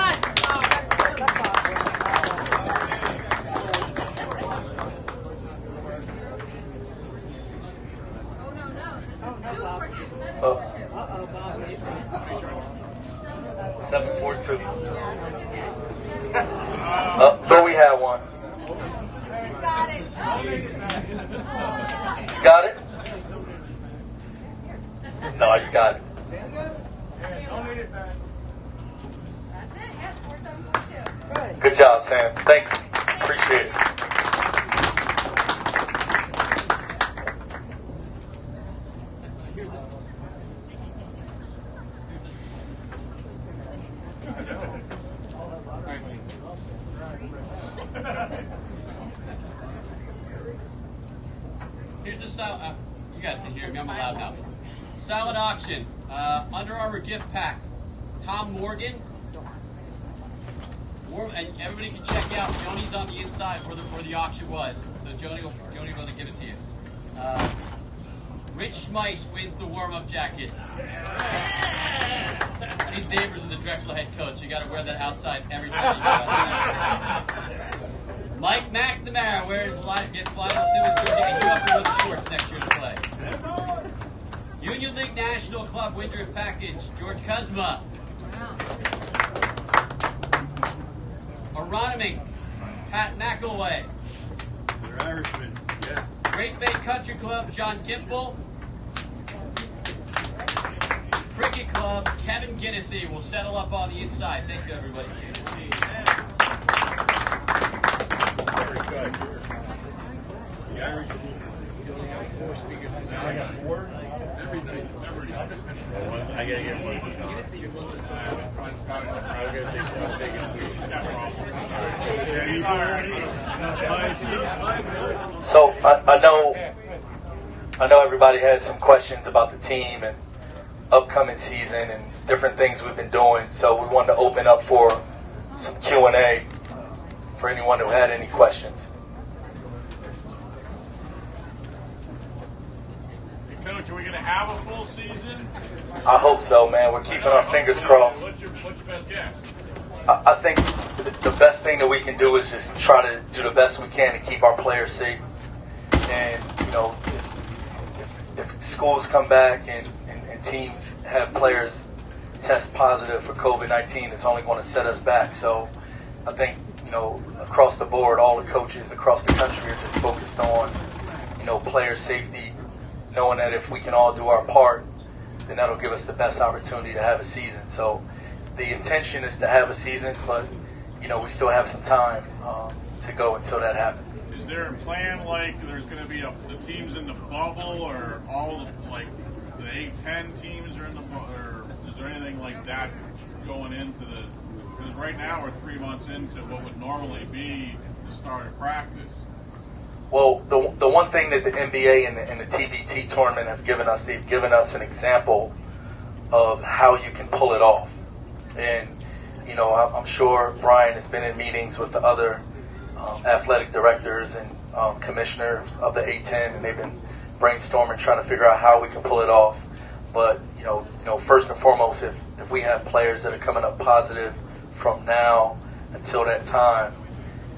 Good job, Sam. Thank you. Appreciate it. Here's a silent. You guys can hear me. I'm loud now. Silent auction. Under Armour gift pack. Tom Morgan. And everybody can check out. Joni's on the inside where the auction was. So Joni will give it to you. Rich Schmeiss wins the warm-up jacket. These neighbors of the Drexel head coach. You got to wear that outside every time you go out. Mike McNamara wears gets Lionel Simmons jersey, and you have to wear the shorts next year to play. Union League National Club Windrift package. George Kuzma. Aronimink, Pat McElway. They're Irishmen. Yeah. Great Bay Country Club, John Gimple. Cricket Club, Kevin Ginnessy will settle up on the inside. Thank you, everybody. Very good. The Irish only have 4 speakers. Now I got 4 every night. I gotta get one. So I know everybody has some questions about the team and upcoming season and different things we've been doing. So we wanted to open up for some Q&A for anyone who had any questions. Hey, Coach, are we going to have a full season? I hope so, man. We're keeping our fingers crossed. What's your best guess? I think the best thing that we can do is just try to do the best we can to keep our players safe. And, you know, if schools come back and teams have players test positive for COVID-19, it's only going to set us back. So I think, you know, across the board, all the coaches across the country are just focused on, you know, player safety, knowing that if we can all do our part, then that'll give us the best opportunity to have a season. So the intention is to have a season, but, you know, we still have some time to go until that happens. Is there a plan like there's going to be the teams in the bubble, or all of, like, the A-10 teams are in the bubble, or is there anything like that going into the, because right now we're 3 months into what would normally be the start of practice? Well, the one thing that the NBA and the TBT tournament have given us, they've given us an example of how you can pull it off. And, you know, I'm sure Brian has been in meetings with the other athletic directors and commissioners of the A-10, and they've been brainstorming, trying to figure out how we can pull it off. But, you know, first and foremost, if we have players that are coming up positive from now until that time,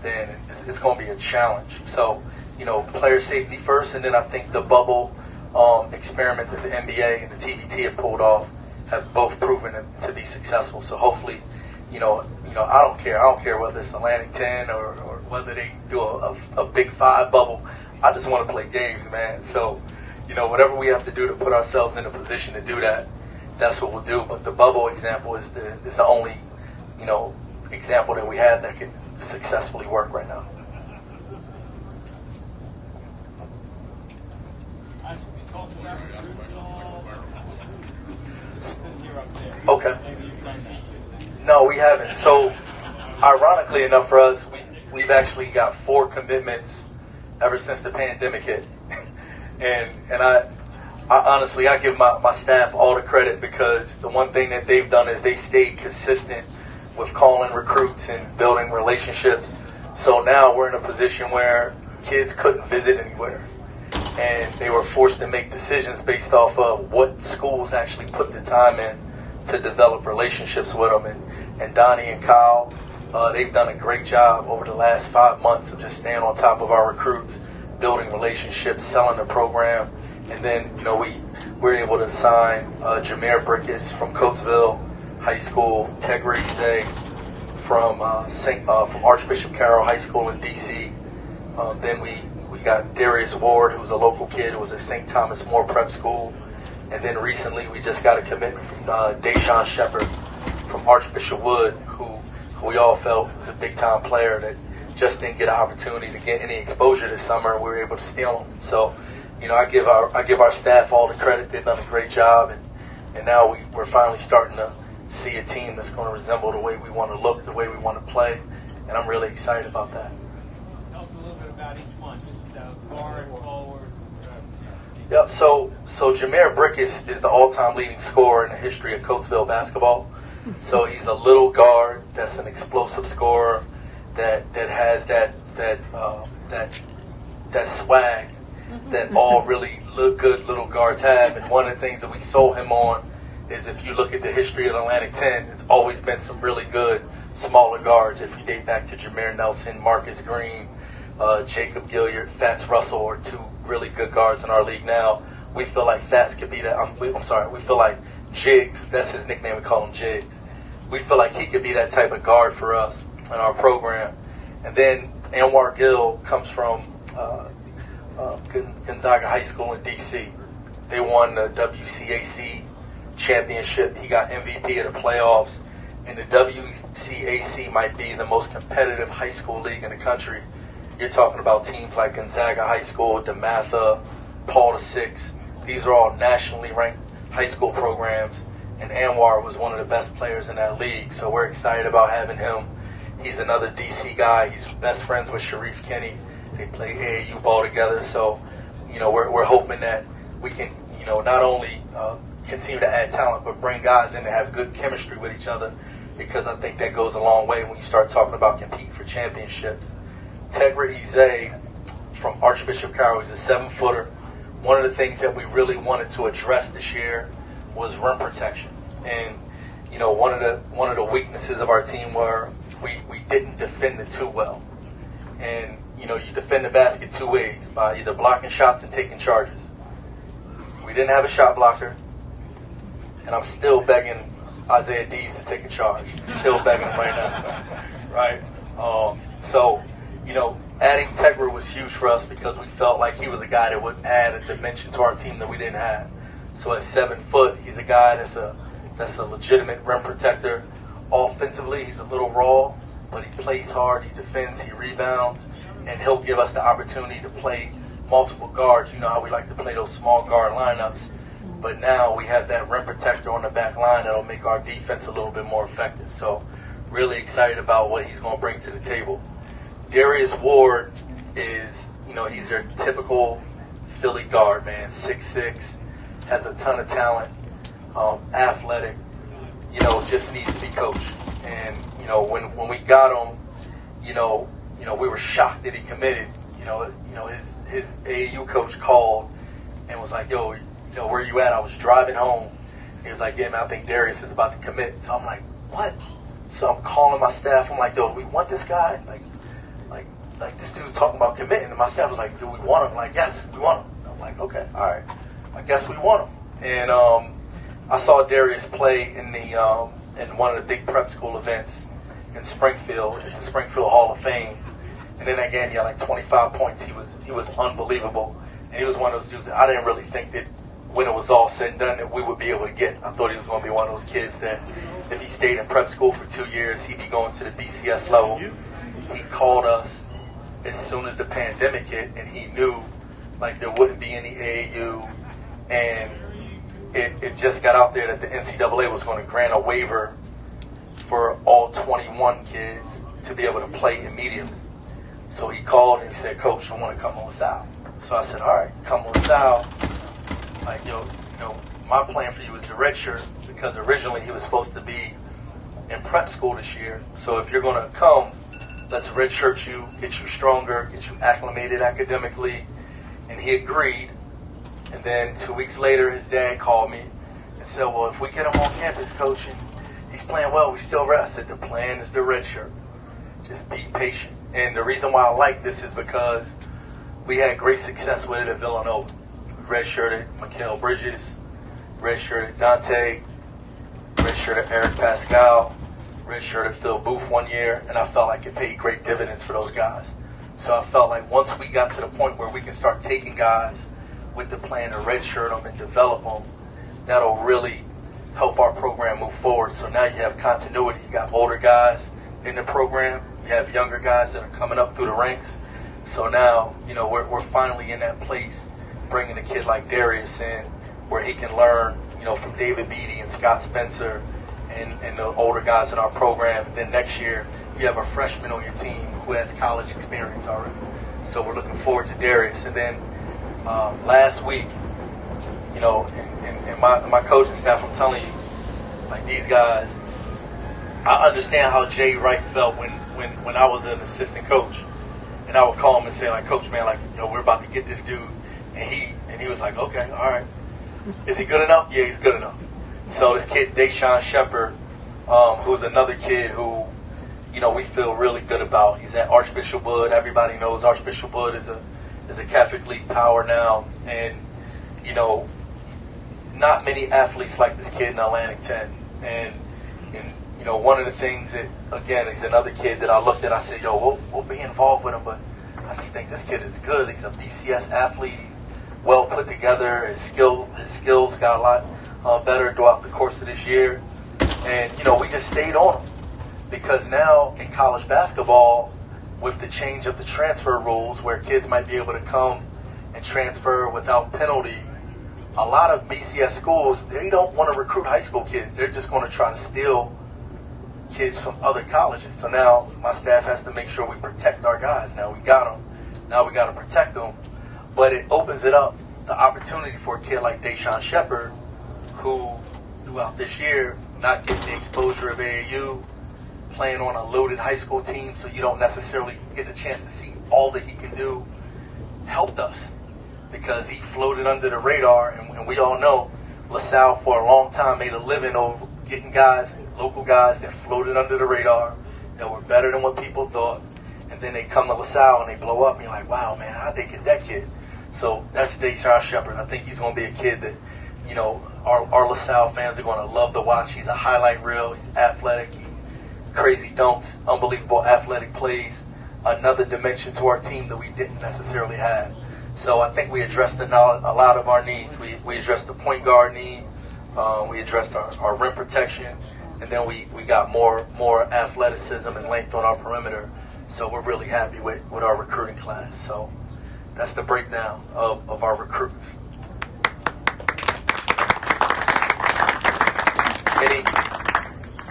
then it's going to be a challenge. So, you know, player safety first, and then I think the bubble experiment that the NBA and the TBT have pulled off have both proven to be successful. So hopefully, you know, I don't care whether it's Atlantic 10 or whether they do a Big 5 bubble. I just want to play games, man. So, you know, whatever we have to do to put ourselves in a position to do that, that's what we'll do. But the bubble example is the only, you know, example that we have that can successfully work right now. Okay. No, we haven't. So, ironically enough for us, we've actually got 4 commitments ever since the pandemic hit. and I honestly, I give my staff all the credit, because the one thing that they've done is they stayed consistent with calling recruits and building relationships. So now we're in a position where kids couldn't visit anywhere, and they were forced to make decisions based off of what schools actually put the time in to develop relationships with them. And Donnie and Kyle, they've done a great job over the last 5 months of just staying on top of our recruits, building relationships, selling the program. And then, you know, we were able to sign Jameer Brickus from Coatesville High School, Ted Griez from Archbishop Carroll High School in D.C. Then we got Darius Ward, who's a local kid who was at St. Thomas More Prep School. And then recently we just got a commitment from Deshawn Shepherd from Archbishop Wood, who who we all felt was a big-time player that just didn't get an opportunity to get any exposure this summer, and we were able to steal him. So, I give our staff all the credit. They've done a great job, and now we're finally starting to see a team that's going to resemble the way we want to look, the way we want to play, and I'm really excited about that. Tell us a little bit about each one, just guard, forward. Yep. So Jameer Brickus is the all-time leading scorer in the history of Coatesville basketball. So he's a little guard that's an explosive scorer that has that swag that all really look good little guards have. And one of the things that we sold him on is, if you look at the history of the Atlantic 10, it's always been some really good smaller guards. If you date back to Jameer Nelson, Marcus Green, Jacob Gilliard, Fats Russell are two really good guards in our league now. We feel like Fats could be that. We feel like Jiggs, that's his nickname, we call him Jiggs. We feel like he could be that type of guard for us in our program. And then Anwar Gill comes from Gonzaga High School in D.C. They won the WCAC championship. He got MVP of the playoffs. And the WCAC might be the most competitive high school league in the country. You're talking about teams like Gonzaga High School, DeMatha, Paul VI. These are all nationally ranked high school programs. And Anwar was one of the best players in that league. So we're excited about having him. He's another DC guy. He's best friends with Sharif Kenny. They play AAU ball together. So, we're hoping that we can, not only continue to add talent, but bring guys in to have good chemistry with each other, because I think that goes a long way when you start talking about competing for championships. Tegra Eze from Archbishop Carroll is a 7-footer. One of the things that we really wanted to address this year was rim protection. And, one of the weaknesses of our team were we didn't defend it too well. And, you defend the basket two ways, by either blocking shots and taking charges. We didn't have a shot blocker, and I'm still begging Isaiah Dees to take a charge. Still begging him right now, right? So, adding Tegra was huge for us because we felt like he was a guy that would add a dimension to our team that we didn't have. So at 7 foot, he's a guy that's a legitimate rim protector. Offensively, he's a little raw, but he plays hard, he defends, he rebounds, and he'll give us the opportunity to play multiple guards. You know how we like to play those small guard lineups. But now we have that rim protector on the back line that'll make our defense a little bit more effective. So really excited about what he's going to bring to the table. Darius Ward is, he's your typical Philly guard, man. 6'6", has a ton of talent, athletic, just needs to be coached. And, when we got him, we were shocked that he committed. His AAU coach called and was like, yo, where you at? I was driving home. He was like, yeah, man, I think Darius is about to commit. So I'm like, what? So I'm calling my staff. I'm like, yo, do we want this guy? Like this dude's talking about committing. And my staff was like, do we want him? I'm like, yes, we want him. I'm like, okay, all right. I guess we want him. And I saw Darius play in one of the big prep school events in Springfield, at the Springfield Hall of Fame. And then again, he had like 25 points. He was unbelievable. And he was one of those dudes that I didn't really think that when it was all said and done that we would be able to get. I thought he was going to be one of those kids that if he stayed in prep school for 2 years, he'd be going to the BCS level. He called us as soon as the pandemic hit, and he knew like there wouldn't be any AAU, and it just got out there that the NCAA was going to grant a waiver for all 21 kids to be able to play immediately. So he called and he said, Coach, I want to come on South. So I said, all right, come on South. Like, my plan for you is to redshirt, because originally he was supposed to be in prep school this year. So if you're going to come, let's redshirt you, get you stronger, get you acclimated academically. And he agreed. And then 2 weeks later, his dad called me and said, well, if we get him on campus, Coach, and he's playing well, we still rest. I said, the plan is the redshirt. Just be patient. And the reason why I like this is because we had great success with it at Villanova. We redshirted Mikal Bridges, redshirted Dante, redshirted Eric Pascal, redshirted Phil Booth 1 year, and I felt like it paid great dividends for those guys. So I felt like once we got to the point where we can start taking guys with the plan to redshirt them and develop them, that'll really help our program move forward. So now you have continuity. You got older guys in the program. We have younger guys that are coming up through the ranks. So now, you know, we're finally in that place, bringing a kid like Darius in, where he can learn, you know, from David Beatty and Scott Spencer and the older guys in our program. And then next year, you have a freshman on your team who has college experience already. So we're looking forward to Darius. And then last week, you know, and my coaching staff, I'm telling you, like these guys, I understand how Jay Wright felt when I was an assistant coach. And I would call him and say, like, Coach, man, like, you know, we're about to get this dude. And he was like, okay, all right. Is he good enough? Yeah, he's good enough. So this kid, Deshawn Shepherd, who's another kid who, you know, we feel really good about. He's at Archbishop Wood. Everybody knows Archbishop Wood is a Catholic League power now. And, you know, not many athletes like this kid in Atlantic 10. And you know, one of the things that, again, he's another kid that I looked at, I said, yo, we'll be involved with him, but I just think this kid is good. He's a BCS athlete, well put together. His skills got a lot better throughout the course of this year. And, you know, we just stayed on him. Because now in college basketball, with the change of the transfer rules where kids might be able to come and transfer without penalty, a lot of BCS schools, they don't want to recruit high school kids. They're just going to try to steal kids from other colleges. So now my staff has to make sure we protect our guys. Now we got them. Now we got to protect them. But it opens it up, the opportunity for a kid like Deshawn Shepherd, who throughout this year, not getting the exposure of AAU, playing on a loaded high school team, so you don't necessarily get the chance to see all that he can do, helped us because he floated under the radar. And we all know LaSalle for a long time made a living over getting guys, local guys that floated under the radar, that were better than what people thought. And then they come to LaSalle and they blow up and you're like, wow, man, how'd they get that kid? So that's Deshawn Shepherd. I think he's going to be a kid that, you know, our LaSalle fans are going to love to watch. He's a highlight reel. He's athletic. Crazy dunks, unbelievable athletic plays, another dimension to our team that we didn't necessarily have. So I think we addressed a lot of our needs. We addressed the point guard need. We addressed our rim protection. And then we got more athleticism and length on our perimeter. So we're really happy with our recruiting class. So that's the breakdown of our recruits.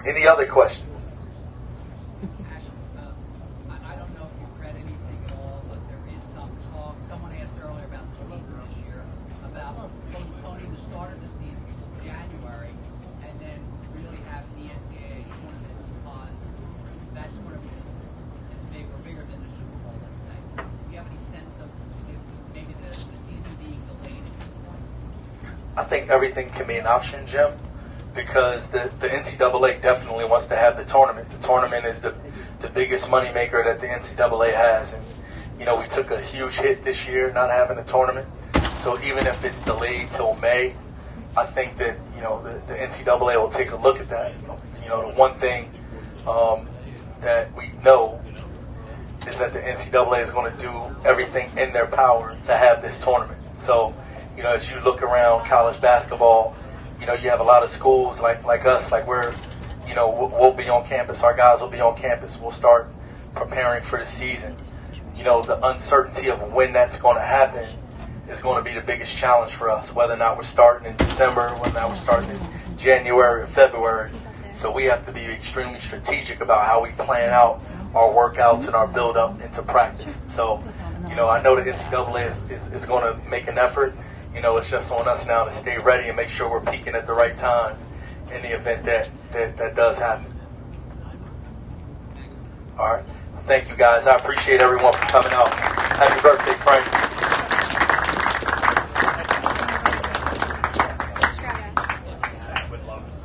Any other questions? I don't know if you've read anything at all, but there is some talk. Someone asked earlier about the season this year, about postponing the start of the season to January, and then really have the NCAA tournament because that's going to be as big or bigger than the Super Bowl, let's say. Do you have any sense of maybe the season being delayed at this point? I think everything can be an option, Jim, because the NCAA definitely wants to have the tournament. The tournament is the biggest moneymaker that the NCAA has. And, you know, we took a huge hit this year not having a tournament. So even if it's delayed till May, I think that, you know, the NCAA will take a look at that. You know, the one thing that we know is that the NCAA is going to do everything in their power to have this tournament. So, you know, as you look around college basketball, you know, you have a lot of schools like us, like we're, you know, we'll be on campus. Our guys will be on campus. We'll start preparing for the season. You know, the uncertainty of when that's going to happen is going to be the biggest challenge for us, whether or not we're starting in December, whether or not we're starting in January or February. So we have to be extremely strategic about how we plan out our workouts and our build-up into practice. So, you know, I know the NCAA is going to make an effort. You know, it's just on us now to stay ready and make sure we're peaking at the right time in the event that does happen. All right. Thank you, guys. I appreciate everyone for coming out. Happy birthday, Frank.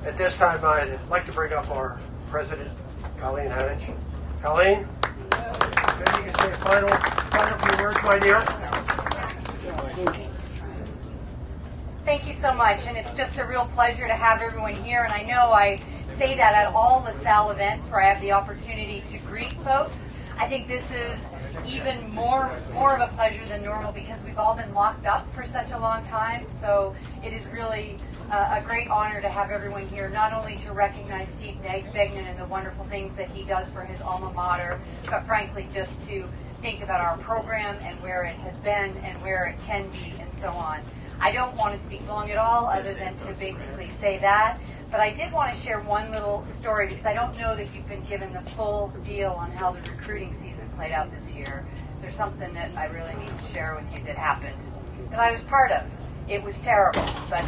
At this time, I'd like to bring up our president, Colleen Hanich. Colleen, maybe you can say a final few words, my dear. Thank you so much, and it's just a real pleasure to have everyone here. And I know I say that at all LaSalle events where I have the opportunity to greet folks. I think this is even more of a pleasure than normal because we've all been locked up for such a long time. So it is really a great honor to have everyone here, not only to recognize Steve Degnan and the wonderful things that he does for his alma mater, but frankly just to think about our program and where it has been and where it can be and so on. I don't want to speak long at all other than to basically say that, but I did want to share one little story because I don't know that you've been given the full deal on how the recruiting season played out this year. There's something that I really need to share with you that happened that I was part of. It was terrible, but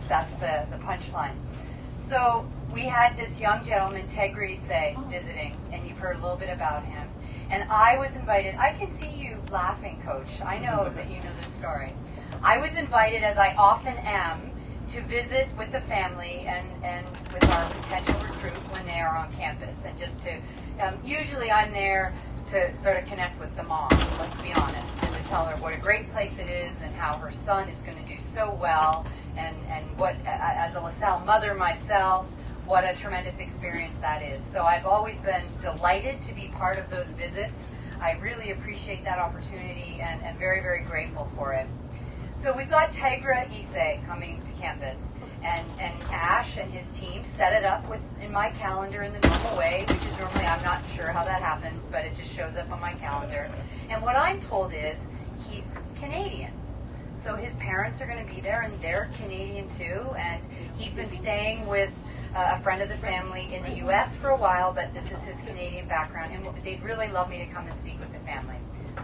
that's the punchline. So we had this young gentleman, Griez, visiting, and you've heard a little bit about him. And I was invited. I can see you laughing, Coach. I know that you know this story. I was invited, as I often am, to visit with the family and with our potential recruit when they are on campus. And just to, usually I'm there to sort of connect with the mom, let's be honest, and to tell her what a great place it is and how her son is going to do so well, and what, as a LaSalle mother myself, what a tremendous experience that is. So I've always been delighted to be part of those visits. I really appreciate that opportunity and very, very grateful for it. So we've got Tegra Issei coming to campus, and Ash and his team set it up in my calendar in the normal way, which is normally, I'm not sure how that happens, but it just shows up on my calendar. And what I'm told is he's Canadian. So his parents are going to be there, and they're Canadian too, and he's been staying with a friend of the family in the U.S. for a while, but this is his Canadian background, and they'd really love me to come and speak with the family.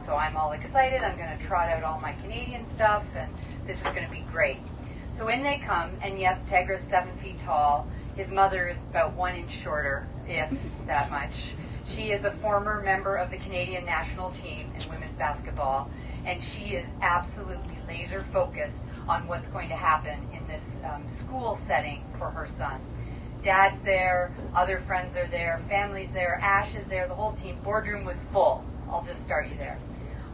So I'm all excited. I'm going to trot out all my Canadian stuff, and this is going to be great. So in they come, and yes, Tegra's 7 feet tall. His mother is about 1 inch shorter, if that much. She is a former member of the Canadian national team in women's basketball, and she is absolutely laser focused on what's going to happen in this school setting for her son. Dad's there, other friends are there, family's there, Ash is there, the whole team. Boardroom was full. I'll just start you there.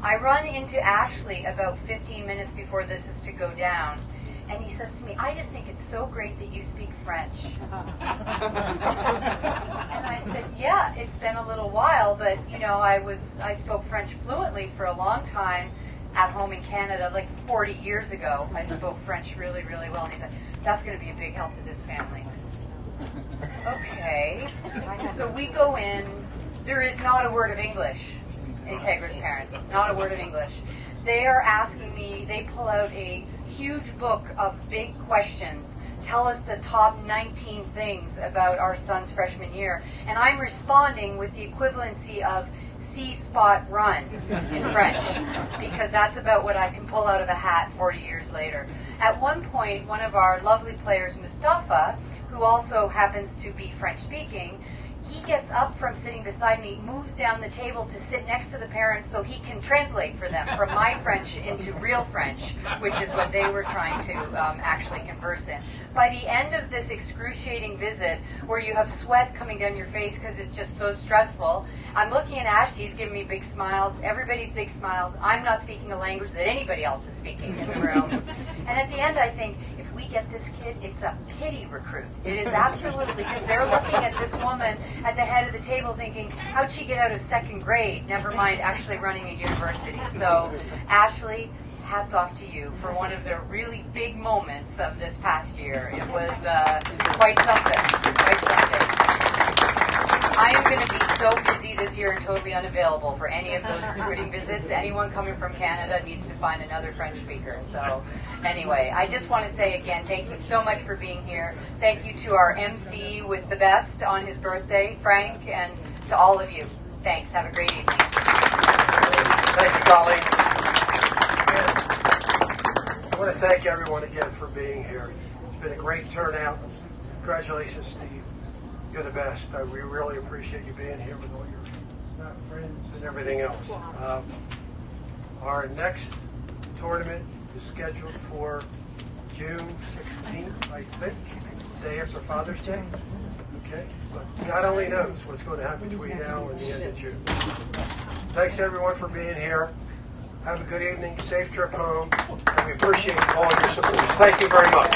I run into Ashley about 15 minutes before this is to go down, and he says to me, I just think it's so great that you speak French. And I said, yeah, it's been a little while, but you know, I spoke French fluently for a long time at home in Canada, like 40 years ago. I spoke French really, really well, and he said, that's going to be a big help to this family. Okay. So we go in. There is not a word of English in Tegra's parents. Not a word of English. They are asking me, they pull out a huge book of big questions. Tell us the top 19 things about our son's freshman year. And I'm responding with the equivalency of C-spot run in French, because that's about what I can pull out of a hat 40 years later. At one point, one of our lovely players, Mustafa, who also happens to be French-speaking, he gets up from sitting beside me, moves down the table to sit next to the parents so he can translate for them from my French into real French, which is what they were trying to actually converse in. By the end of this excruciating visit, where you have sweat coming down your face because it's just so stressful, I'm looking at Ash, he's giving me big smiles, everybody's big smiles, I'm not speaking a language that anybody else is speaking in the room. And at the end I think, we get this kid, it's a pity recruit. It is absolutely, because they're looking at this woman at the head of the table thinking, how'd she get out of 2nd grade, never mind actually running a university. So, Ashley, hats off to you for one of the really big moments of this past year. It was quite something, quite something. I am going to be so busy this year and totally unavailable for any of those recruiting visits. Anyone coming from Canada needs to find another French speaker. So anyway, I just want to say again, thank you so much for being here. Thank you to our MC with the best on his birthday, Frank, and to all of you. Thanks. Have a great evening. Thank you, Colleen. I want to thank everyone again for being here. It's been a great turnout. Congratulations, Steve. You're the best. We really appreciate you being here with all your friends and everything else. Our next tournament is scheduled for June 16th, I think, day after Father's Day. Okay, but God only knows what's going to happen between now and the end of June. Thanks everyone for being here. Have a good evening, safe trip home, and we appreciate all your support. Thank you very much.